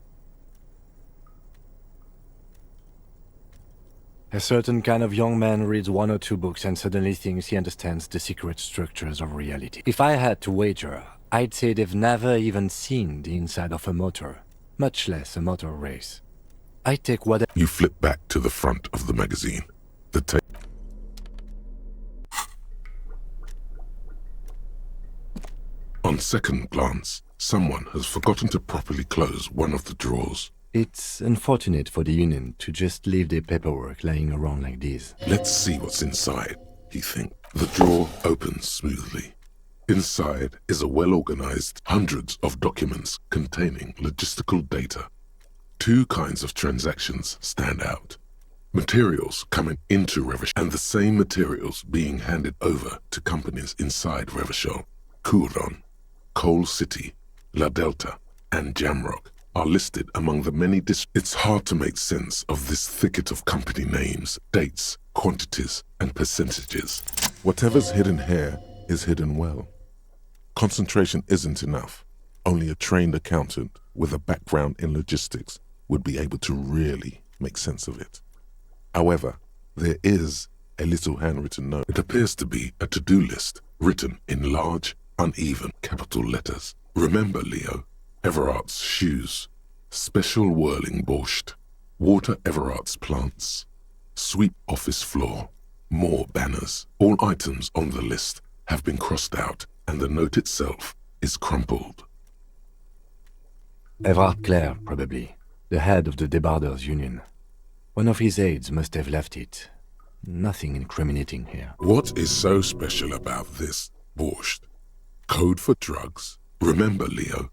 A certain kind of young man reads 1 or 2 books and suddenly thinks he understands the secret structures of reality. If I had to wager, I'd say they've never even seen the inside of a motor, much less a motor race. I take what... You flip back to the front of the magazine. The tape. On second glance, someone has forgotten to properly close one of the drawers. It's unfortunate for the Union to just leave their paperwork lying around like this. Let's see what's inside, he thinks. The drawer opens smoothly. Inside is a well-organized hundreds of documents containing logistical data. 2 kinds of transactions stand out. Materials coming into Revachol and the same materials being handed over to companies inside Revachol. Couron, Coal City, La Delta, and Jamrock are listed among the many It's hard to make sense of this thicket of company names, dates, quantities, and percentages. Whatever's hidden here is hidden well. Concentration isn't enough. Only a trained accountant with a background in logistics would be able to really make sense of it. However, there is a little handwritten note. It appears to be a to-do list written in large, uneven capital letters. Remember, Leo, Everard's shoes, special whirling borscht, water Everard's plants, sweep office floor, more banners. All items on the list have been crossed out and the note itself is crumpled. Everard Clare, probably, the head of the Debarders Union. One of his aides must have left it. Nothing incriminating here. What is so special about this borscht? Code for drugs. Remember, Leo,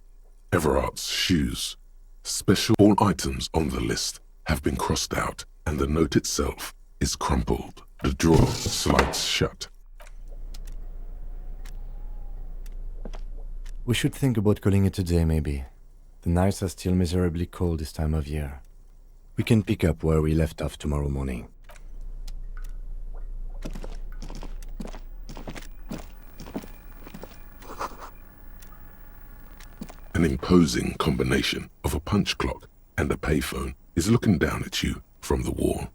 Everard's shoes. Special all items on the list have been crossed out and the note itself is crumpled. The drawer slides shut. We should think about calling it a day, maybe. The nights are still miserably cold this time of year. We can pick up where we left off tomorrow morning. An imposing combination of a punch clock and a payphone is looking down at you from the wall.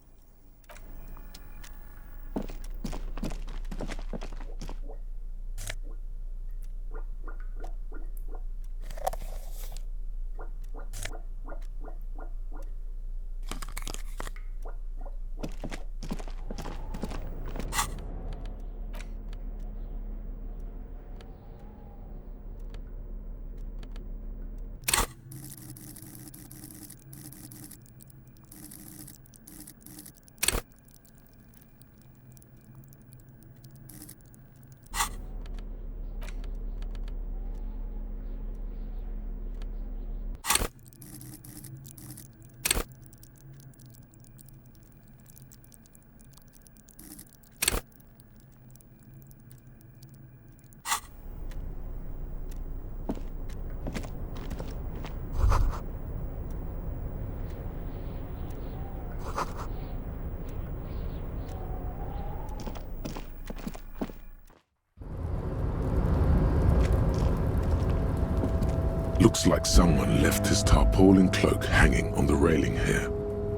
Looks like someone left his tarpaulin cloak hanging on the railing here.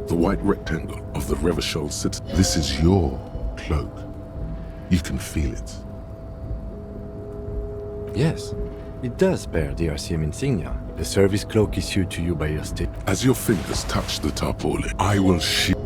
The white rectangle of the Revachol city. This is your cloak. You can feel it. Yes, it does bear the RCM insignia. The service cloak issued to you by your state. As your fingers touch the tarpaulin, I will shield.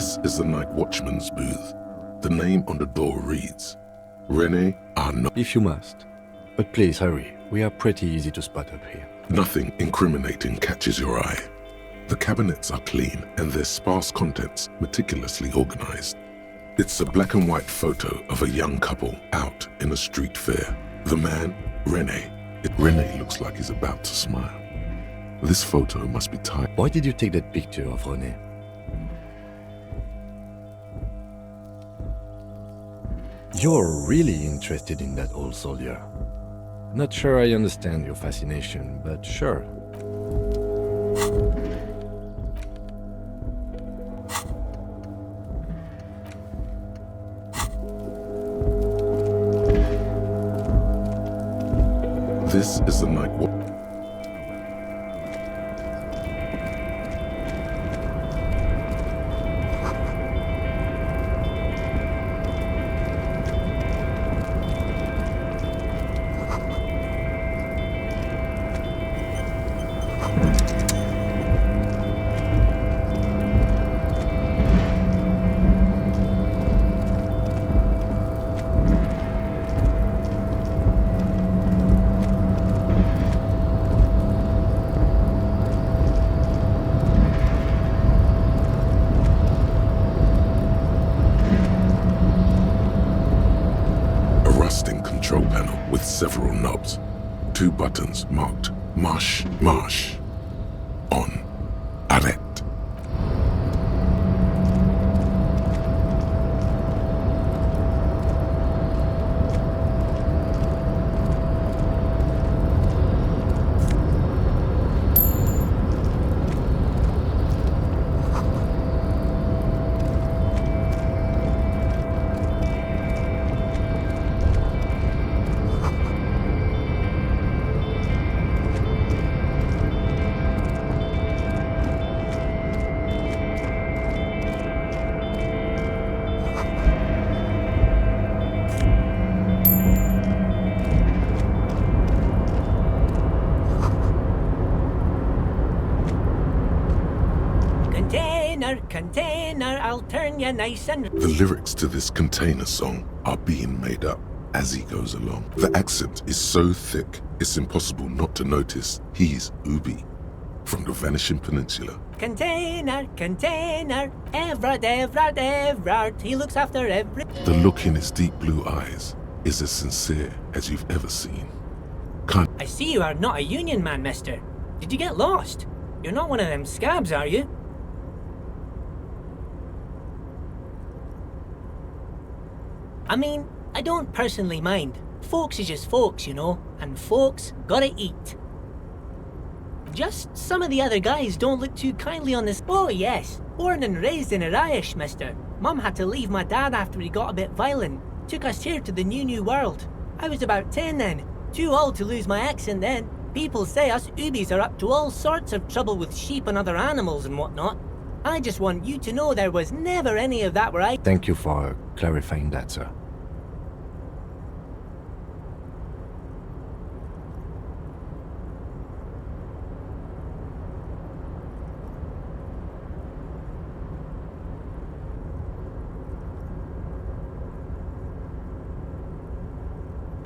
This is the night watchman's booth. The name on the door reads, Rene Arnaud. If you must. But please hurry. We are pretty easy to spot up here. Nothing incriminating catches your eye. The cabinets are clean and their sparse contents meticulously organized. It's a black and white photo of a young couple out in a street fair. The man, Rene. Rene looks like he's about to smile. This photo must be tied. Why did you take that picture of Rene? You're really interested in that old soldier. Not sure I understand your fascination, but sure. This is the night. Control panel with several knobs. 2 buttons marked Marche, Marche, On, Arrête. Container, I'll turn you nice and... The lyrics to this Container song are being made up as he goes along. The accent is so thick, it's impossible not to notice he's Ubi from the Vanishing Peninsula. Container, Everard, he looks after every... The look in his deep blue eyes is as sincere as you've ever seen. I see you are not a union man, mister. Did you get lost? You're not one of them scabs, are you? I mean, I don't personally mind. Folks is just folks, you know, and folks gotta eat. Just some of the other guys don't look too kindly on this. Oh yes, born and raised in Irish, mister. Mum had to leave my dad after he got a bit violent. Took us here to the new world. I was about 10 then, too old to lose my accent then. People say us Ubis are up to all sorts of trouble with sheep and other animals and whatnot. I just want you to know there was never any of that where I... Thank you for clarifying that, sir.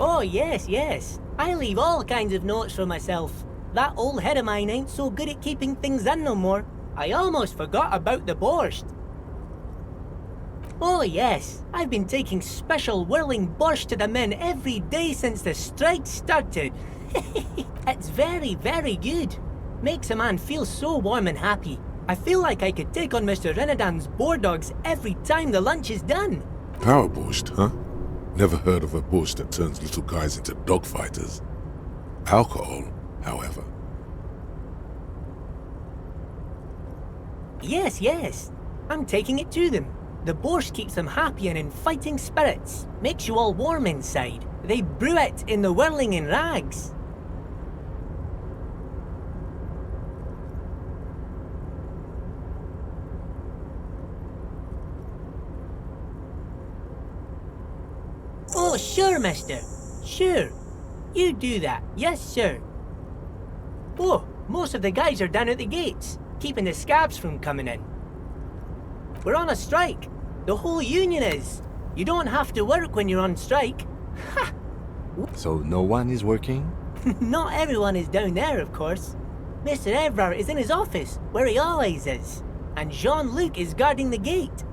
Oh yes. I leave all kinds of notes for myself. That old head of mine ain't so good at keeping things in no more. I almost forgot about the borscht. Oh yes, I've been taking special whirling borscht to the men every day since the strike started. It's very good. Makes a man feel so warm and happy. I feel like I could take on Mr. Renadan's boar dogs every time the lunch is done. Power borscht, huh? Never heard of a borscht that turns little guys into dogfighters. Alcohol, however. Yes. I'm taking it to them. The borscht keeps them happy and in fighting spirits. Makes you all warm inside. They brew it in the whirling in rags. Oh, sure, mister. Sure. You do that. Yes, sir. Oh, most of the guys are down at the gates, keeping the scabs from coming in. We're on a strike. The whole union is. You don't have to work when you're on strike. Ha! So no one is working? Not everyone is down there, of course. Mr. Everard is in his office, where he always is. And Jean-Luc is guarding the gate.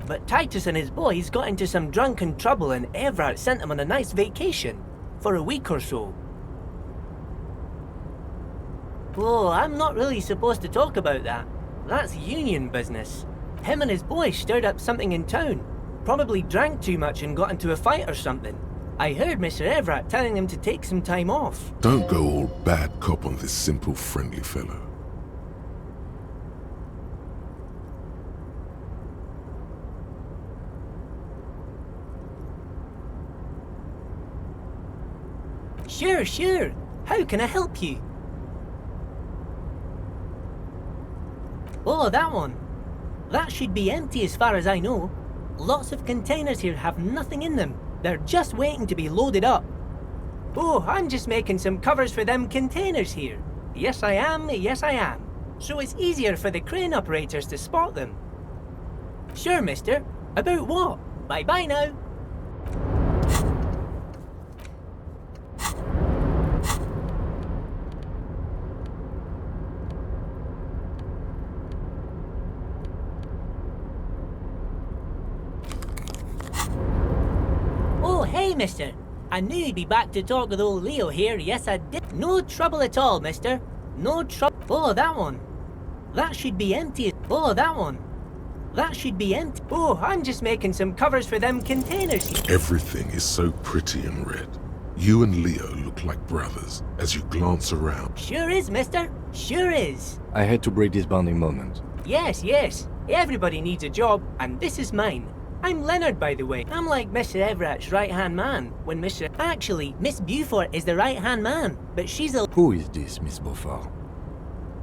But Titus and his boys got into some drunken trouble and Everard sent them on a nice vacation. For a week or so. Oh, I'm not really supposed to talk about that. That's union business. Him and his boys stirred up something in town. Probably drank too much and got into a fight or something. I heard Mr. Everett telling him to take some time off. Don't go all bad cop on this simple, friendly fellow. Sure. How can I help you? Oh, that one. That should be empty as far as I know. Lots of containers here have nothing in them. They're just waiting to be loaded up. Oh, I'm just making some covers for them containers here. Yes, I am. So it's easier for the crane operators to spot them. Sure, mister. About what? Bye-bye now. Hey, mister. I knew you'd be back to talk with old Leo here. Yes, I did. No trouble at all, mister. No trouble. Oh, that one. That should be empty. Oh, that one. That should be empty. Oh, I'm just making some covers for them containers. Everything is so pretty and red. You and Leo look like brothers as you glance around. Sure is, mister. Sure is. I had to break this bonding moment. Yes. Everybody needs a job, and this is mine. I'm Leonard, by the way. I'm like Mr. Everett's right-hand man. When Mr. Actually, Miss Beaufort is the right-hand man, but she's a... Who is this, Miss Beaufort?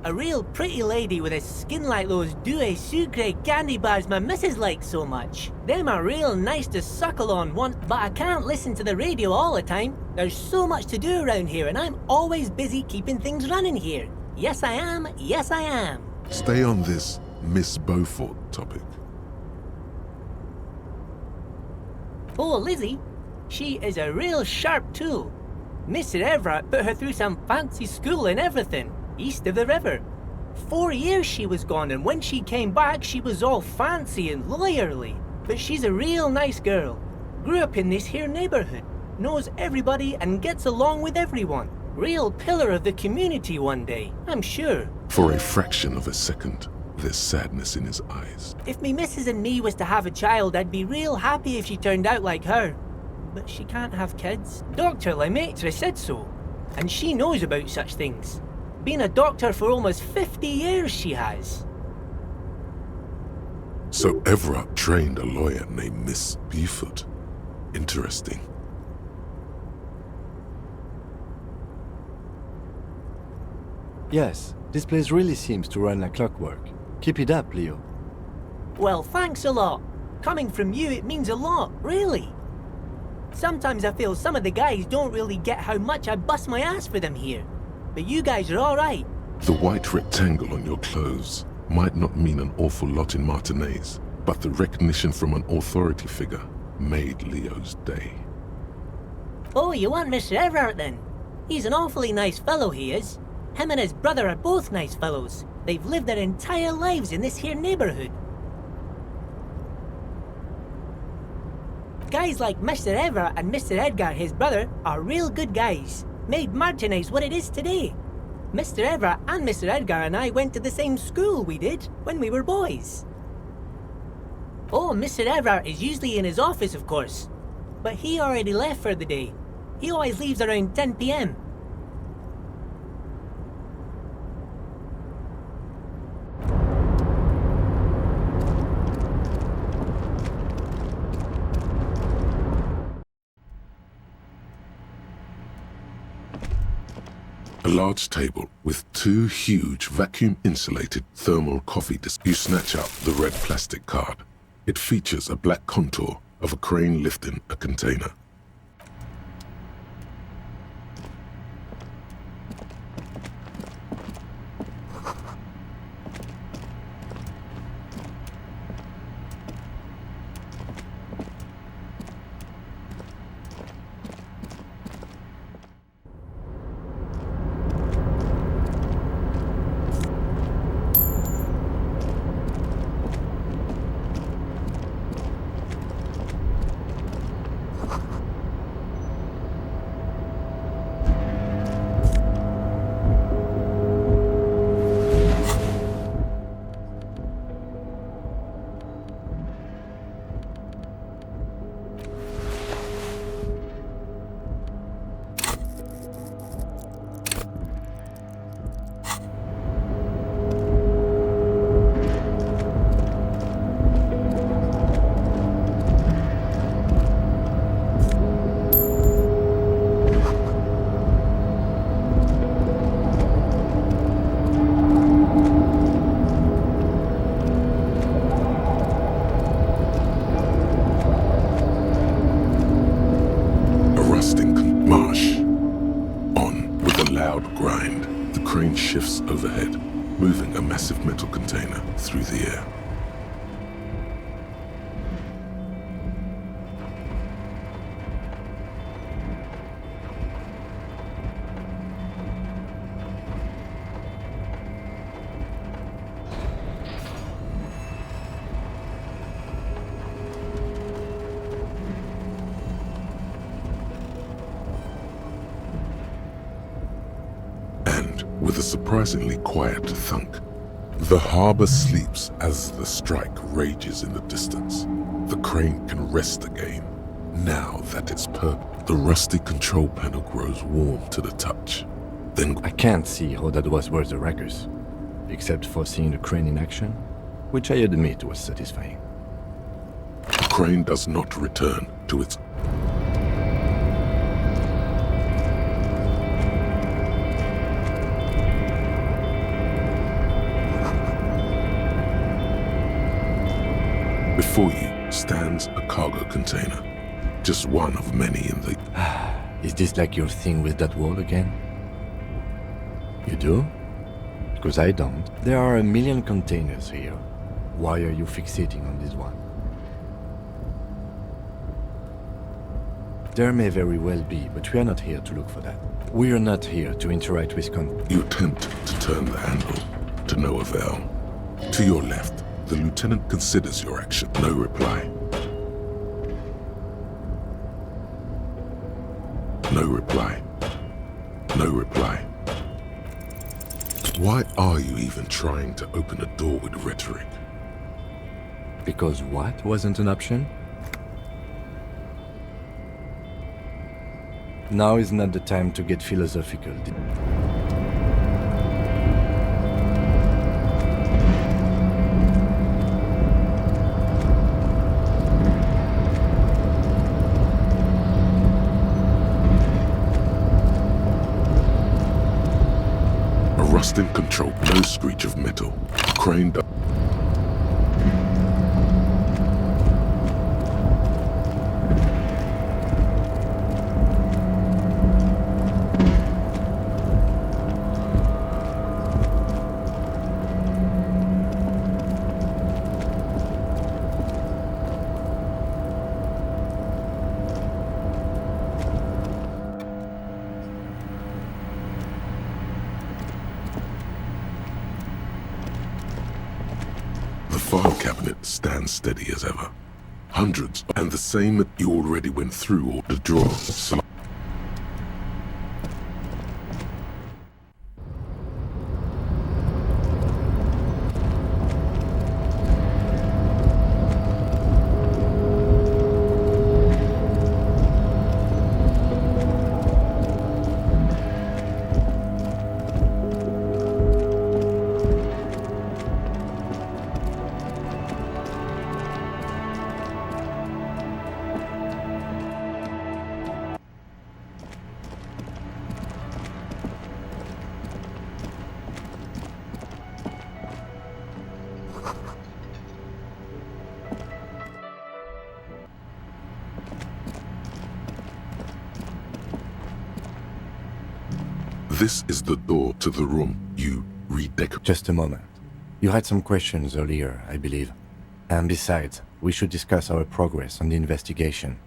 A real pretty lady with a skin like those Douai Sucre candy bars my missus likes so much. Them are real nice to suckle on once, but I can't listen to the radio all the time. There's so much to do around here, and I'm always busy keeping things running here. Yes, I am. Stay on this Miss Beaufort topic. Oh, Lizzie, she is a real sharp tool. Mr. Everett put her through some fancy school and everything, east of the river. 4 years she was gone, and when she came back, she was all fancy and lawyerly. But she's a real nice girl. Grew up in this here neighborhood, knows everybody and gets along with everyone. Real pillar of the community one day, I'm sure. For a fraction of a second, there's sadness in his eyes. If me missus and me was to have a child, I'd be real happy if she turned out like her. But she can't have kids. Dr. Lemaitre said so. And she knows about such things. Been a doctor for almost 50 years she has. So Everett trained a lawyer named Miss Beaufort. Interesting. Yes, this place really seems to run like clockwork. Keep it up, Leo. Well, thanks a lot. Coming from you, it means a lot, really. Sometimes I feel some of the guys don't really get how much I bust my ass for them here. But you guys are alright. The white rectangle on your clothes might not mean an awful lot in Martinaise, but the recognition from an authority figure made Leo's day. Oh, you want Mr. Everett then? He's an awfully nice fellow, he is. Him and his brother are both nice fellows. They've lived their entire lives in this here neighborhood. Guys like Mr. Everett and Mr. Edgar, his brother, are real good guys. Made Martinaise what it is today. Mr. Everett and Mr. Edgar and I went to the same school we did when we were boys. Oh, Mr. Everett is usually in his office, of course. But he already left for the day. He always leaves around 10 p.m. A large table with 2 huge vacuum-insulated thermal coffee discs. You snatch out the red plastic card. It features a black contour of a crane lifting a container. shifts overhead, moving a massive metal container through the air. With a surprisingly quiet thunk, the harbor sleeps as the strike rages in the distance. The crane can rest again, now that it's the rusty control panel grows warm to the touch. Then I can't see how that was worth the wreckers, except for seeing the crane in action, which I admit was satisfying. The crane does not return to its Before you stands a cargo container, just one of many in the... Is this like your thing with that wall again? You do? Because I don't. There are a million containers here. Why are you fixating on this one? There may very well be, but we are not here to look for that. We are not here to interact with You attempt to turn the handle, to no avail. To your left, the lieutenant considers your action. No reply. No reply. No reply. Why are you even trying to open a door with rhetoric? Because what wasn't an option? Now is not the time to get philosophical. Rusting control, no screech of metal. Crane file cabinet stands steady as ever. Hundreds, and the same that you already went through or the drawer. This is the door to the room you redecorate. Just a moment. You had some questions earlier, I believe. And besides, we should discuss our progress on the investigation.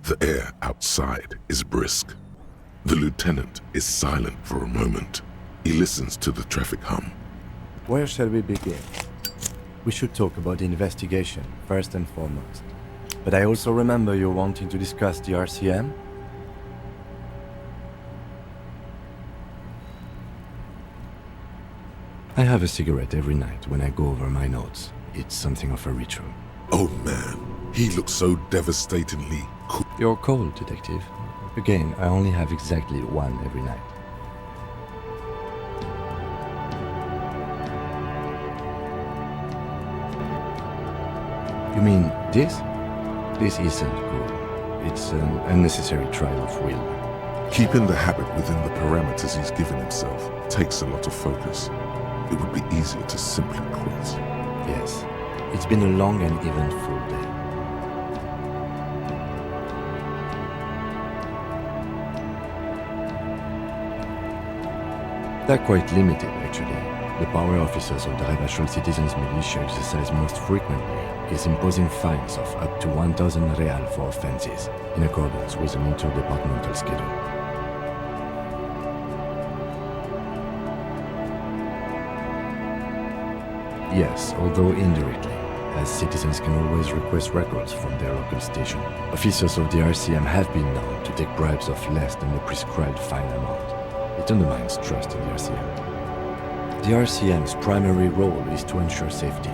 The air outside is brisk. The lieutenant is silent for a moment. He listens to the traffic hum. Where shall we begin? We should talk about the investigation, first and foremost. But I also remember you wanting to discuss the RCM? I have a cigarette every night when I go over my notes. It's something of a ritual. Oh man, he looks so devastatingly cool. You're cold, detective. Again, I only have exactly one every night. You mean this? This isn't cool. It's an unnecessary trial of will. Keeping the habit within the parameters he's given himself takes a lot of focus. It would be easier to simply quit. Yes, it's been a long and eventful day. They're quite limited, actually. The power officers of the Revachol Citizens Militia exercise most frequently is imposing fines of up to 1,000 real for offenses, in accordance with an interdepartmental schedule. Yes, although indirectly, as citizens can always request records from their local station. Officers of the RCM have been known to take bribes of less than the prescribed fine amount. It undermines trust in the RCM. The RCM's primary role is to ensure safety.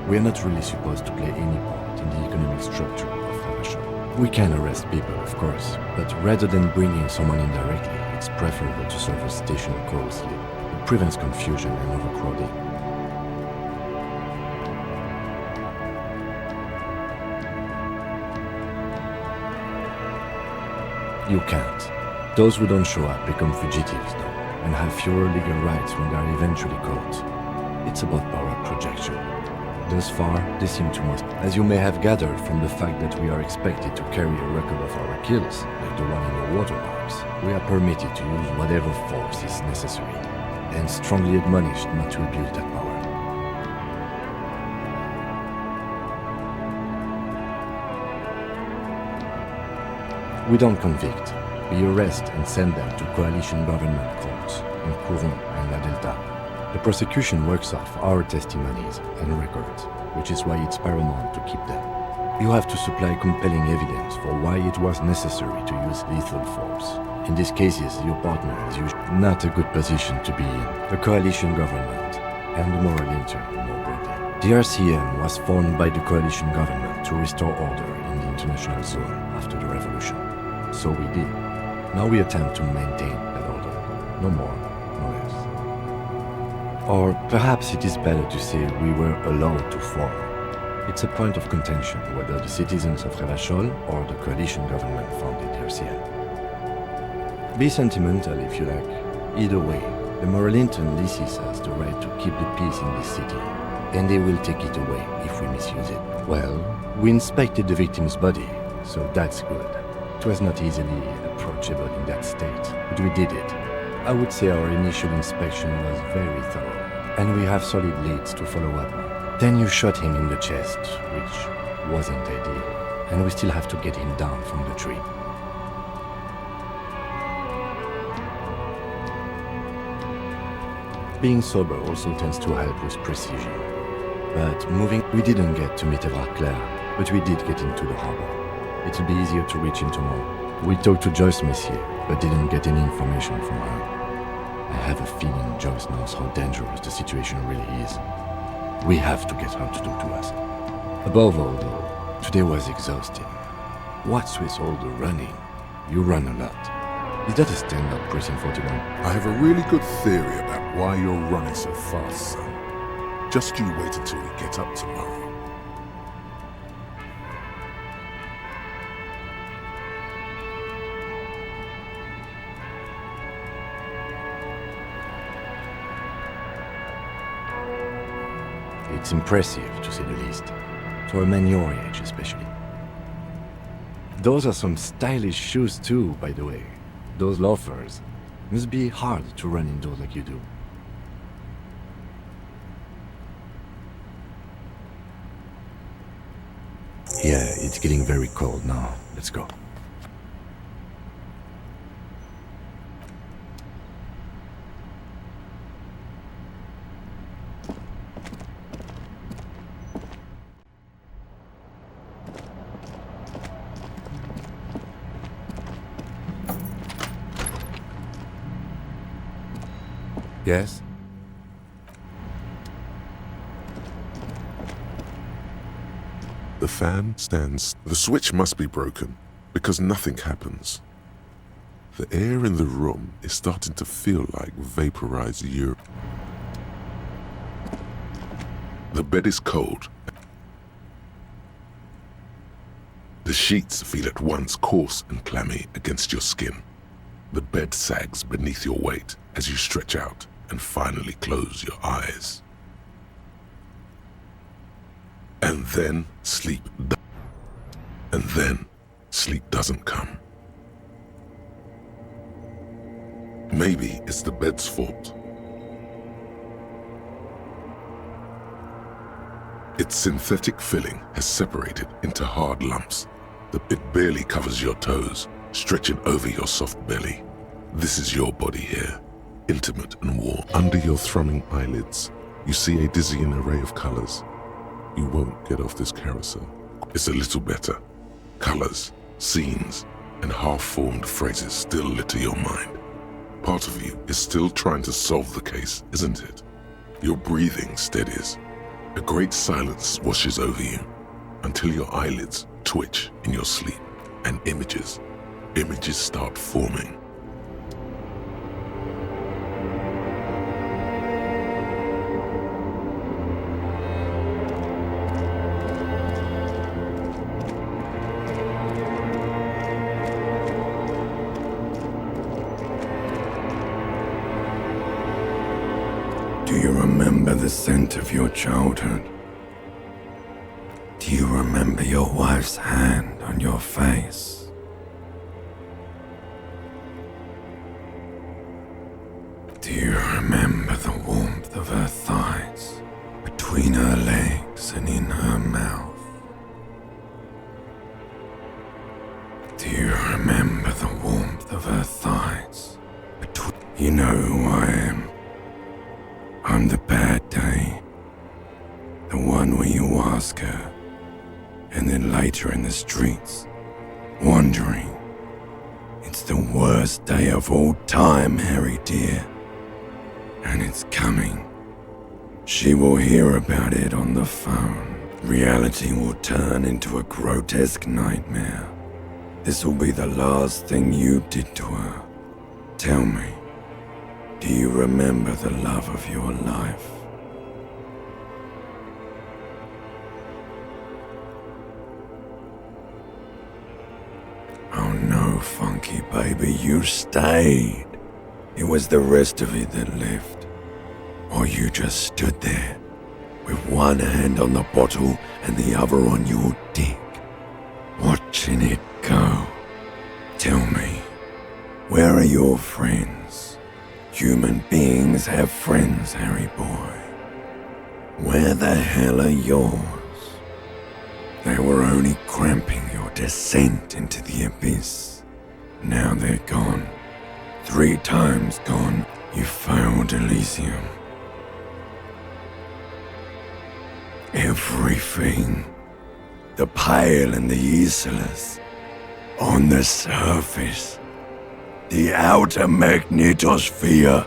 We are not really supposed to play any part in the economic structure of Revachol. We can arrest people, of course, but rather than bringing someone in directly, it's preferable to serve a station closely. It prevents confusion and overcrowding. You can't. Those who don't show up become fugitives, though, and have fewer legal rights when they are eventually caught. It's about power projection. Thus far, they seem to must. As you may have gathered from the fact that we are expected to carry a record of our kills, like the one in the watermarks, we are permitted to use whatever force is necessary, and strongly admonished not to abuse that power. We don't convict. We arrest and send them to coalition government courts in Courant and La Delta. The prosecution works off our testimonies and records, which is why it's paramount to keep them. You have to supply compelling evidence for why it was necessary to use lethal force. In these cases, your partner is usually not a good position to be in. The coalition government and the moral intern more broadly. The RCM was formed by the coalition government to restore order in the international zone after the revolution. So we did. Now we attempt to maintain that order. No more, no less. Or perhaps it is better to say we were allowed to form. It's a point of contention whether the citizens of Revachol or the coalition government founded the RCM. Be sentimental if you like. Either way, the Moralinton leases us the right to keep the peace in this city, and they will take it away if we misuse it. Well, we inspected the victim's body, so that's good. It was not easily approachable in that state, but we did it. I would say our initial inspection was very thorough, and we have solid leads to follow up on. Then you shot him in the chest, which wasn't ideal, and we still have to get him down from the tree. Being sober also tends to help with precision. But moving, we didn't get to Mitterrand-Claire, but we did get into the harbor. It'll be easier to reach into more. We talked to Joyce Messier, but didn't get any information from her. I have a feeling Joyce knows how dangerous the situation really is. We have to get her to talk to us. Above all, though, today was exhausting. What's with all the running? You run a lot. Is that a stand-up Precinct 41? I have a really good theory about why you're running so fast, son. Just you wait until we get up tomorrow. It's impressive, to say the least. For a man your age, especially. Those are some stylish shoes too, by the way. Those loafers. Must be hard to run indoors like you do. Yeah, it's getting very cold now. Let's go. Yes? The fan stands. The switch must be broken, because nothing happens. The air in the room is starting to feel like vaporized urine. The bed is cold. The sheets feel at once coarse and clammy against your skin. The bed sags beneath your weight as you stretch out and finally close your eyes. And then sleep doesn't come. Maybe it's the bed's fault. Its synthetic filling has separated into hard lumps. It barely covers your toes, stretching over your soft belly. This is your body here, intimate and warm. Under your thrumming eyelids, you see a dizzying array of colors. You won't get off this carousel. It's a little better. Colors, scenes, and half-formed phrases still litter your mind. Part of you is still trying to solve the case, isn't it? Your breathing steadies. A great silence washes over you until your eyelids twitch in your sleep, and images start forming. Do you remember the scent of your childhood? Do you remember your wife's hand on your face? Do you remember the warmth of her thighs between her legs and in her mouth? Do you remember the warmth of her thighs between... You know who I am. I'm the bad day. The one where you ask her, and then later in the streets, wandering. It's the worst day of all time, Harry dear. And it's coming. She will hear about it on the phone. Reality will turn into a grotesque nightmare. This will be the last thing you did to her. Tell me, do you remember the love of your life? Oh no, Funky baby, you stayed. It was the rest of it that left. Or you just stood there, with one hand on the bottle and the other on your dick, watching it go. Tell me, where are your friends? Human beings have friends, Harry boy. Where the hell are yours? They were only cramping your descent into the abyss. Now they're gone. 3 times gone. You failed Elysium. Everything. The pale and the useless. On the surface. The outer magnetosphere.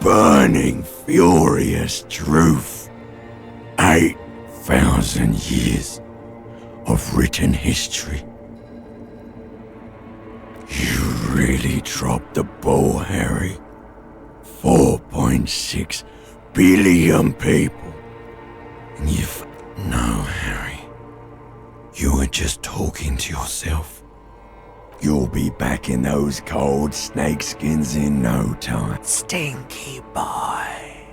Burning, furious truth. 8,000 years of written history. You really dropped the ball, Harry. 4.6 billion people. And No, Harry. You were just talking to yourself. You'll be back in those cold snakeskins in no time. Stinky boy.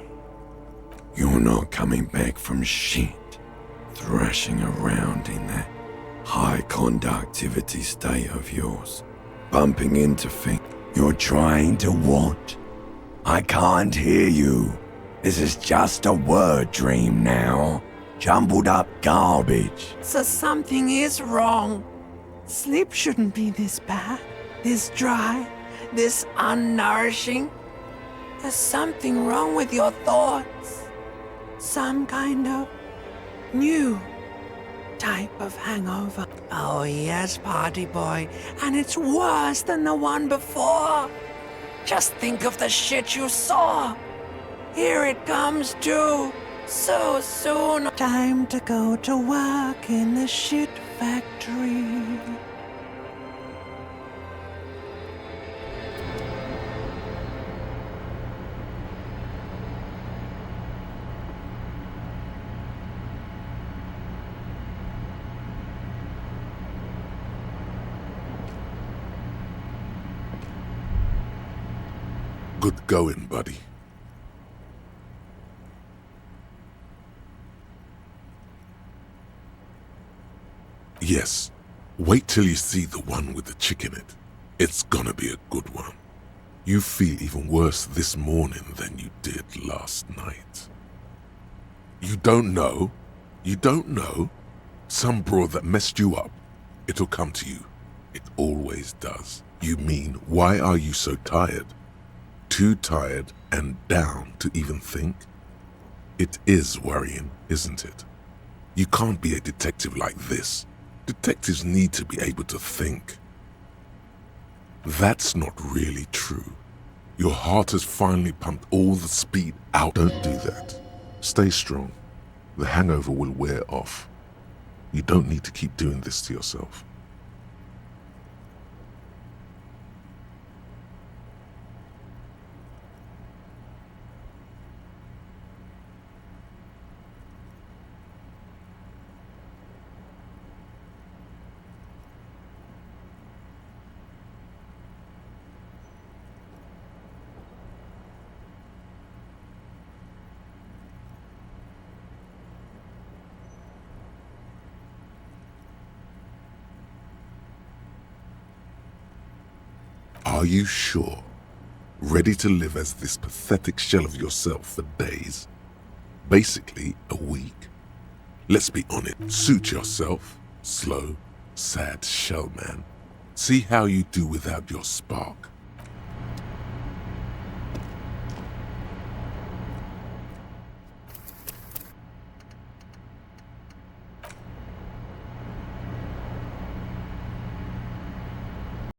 You're not coming back from shit. Thrashing around in that high conductivity state of yours. Bumping into things. You're trying to what? I can't hear you. This is just a word dream now. Jumbled up garbage. So something is wrong. Sleep shouldn't be this bad, this dry, this unnourishing. There's something wrong with your thoughts. Some kind of new type of hangover. Oh yes, party boy, and it's worse than the one before. Just think of the shit you saw. Here it comes too, so soon. Time to go to work in the shit factory. Good going, buddy. Yes, wait till you see the one with the chick in it. It's gonna be a good one. You feel even worse this morning than you did last night. You You don't know? You don't know? Some broad that messed you up. It'll come to you. It always does. You mean, why are you so tired? Too tired and down to even think? It is worrying, isn't it? You can't be a detective like this. Detectives need to be able to think. That's not really true. Your heart has finally pumped all the speed out. Don't do that. Stay strong. The hangover will wear off. You don't need to keep doing this to yourself. Are you sure? Ready to live as this pathetic shell of yourself for days? Basically, a week? Let's be honest, suit yourself. Slow, sad shell man. See how you do without your spark.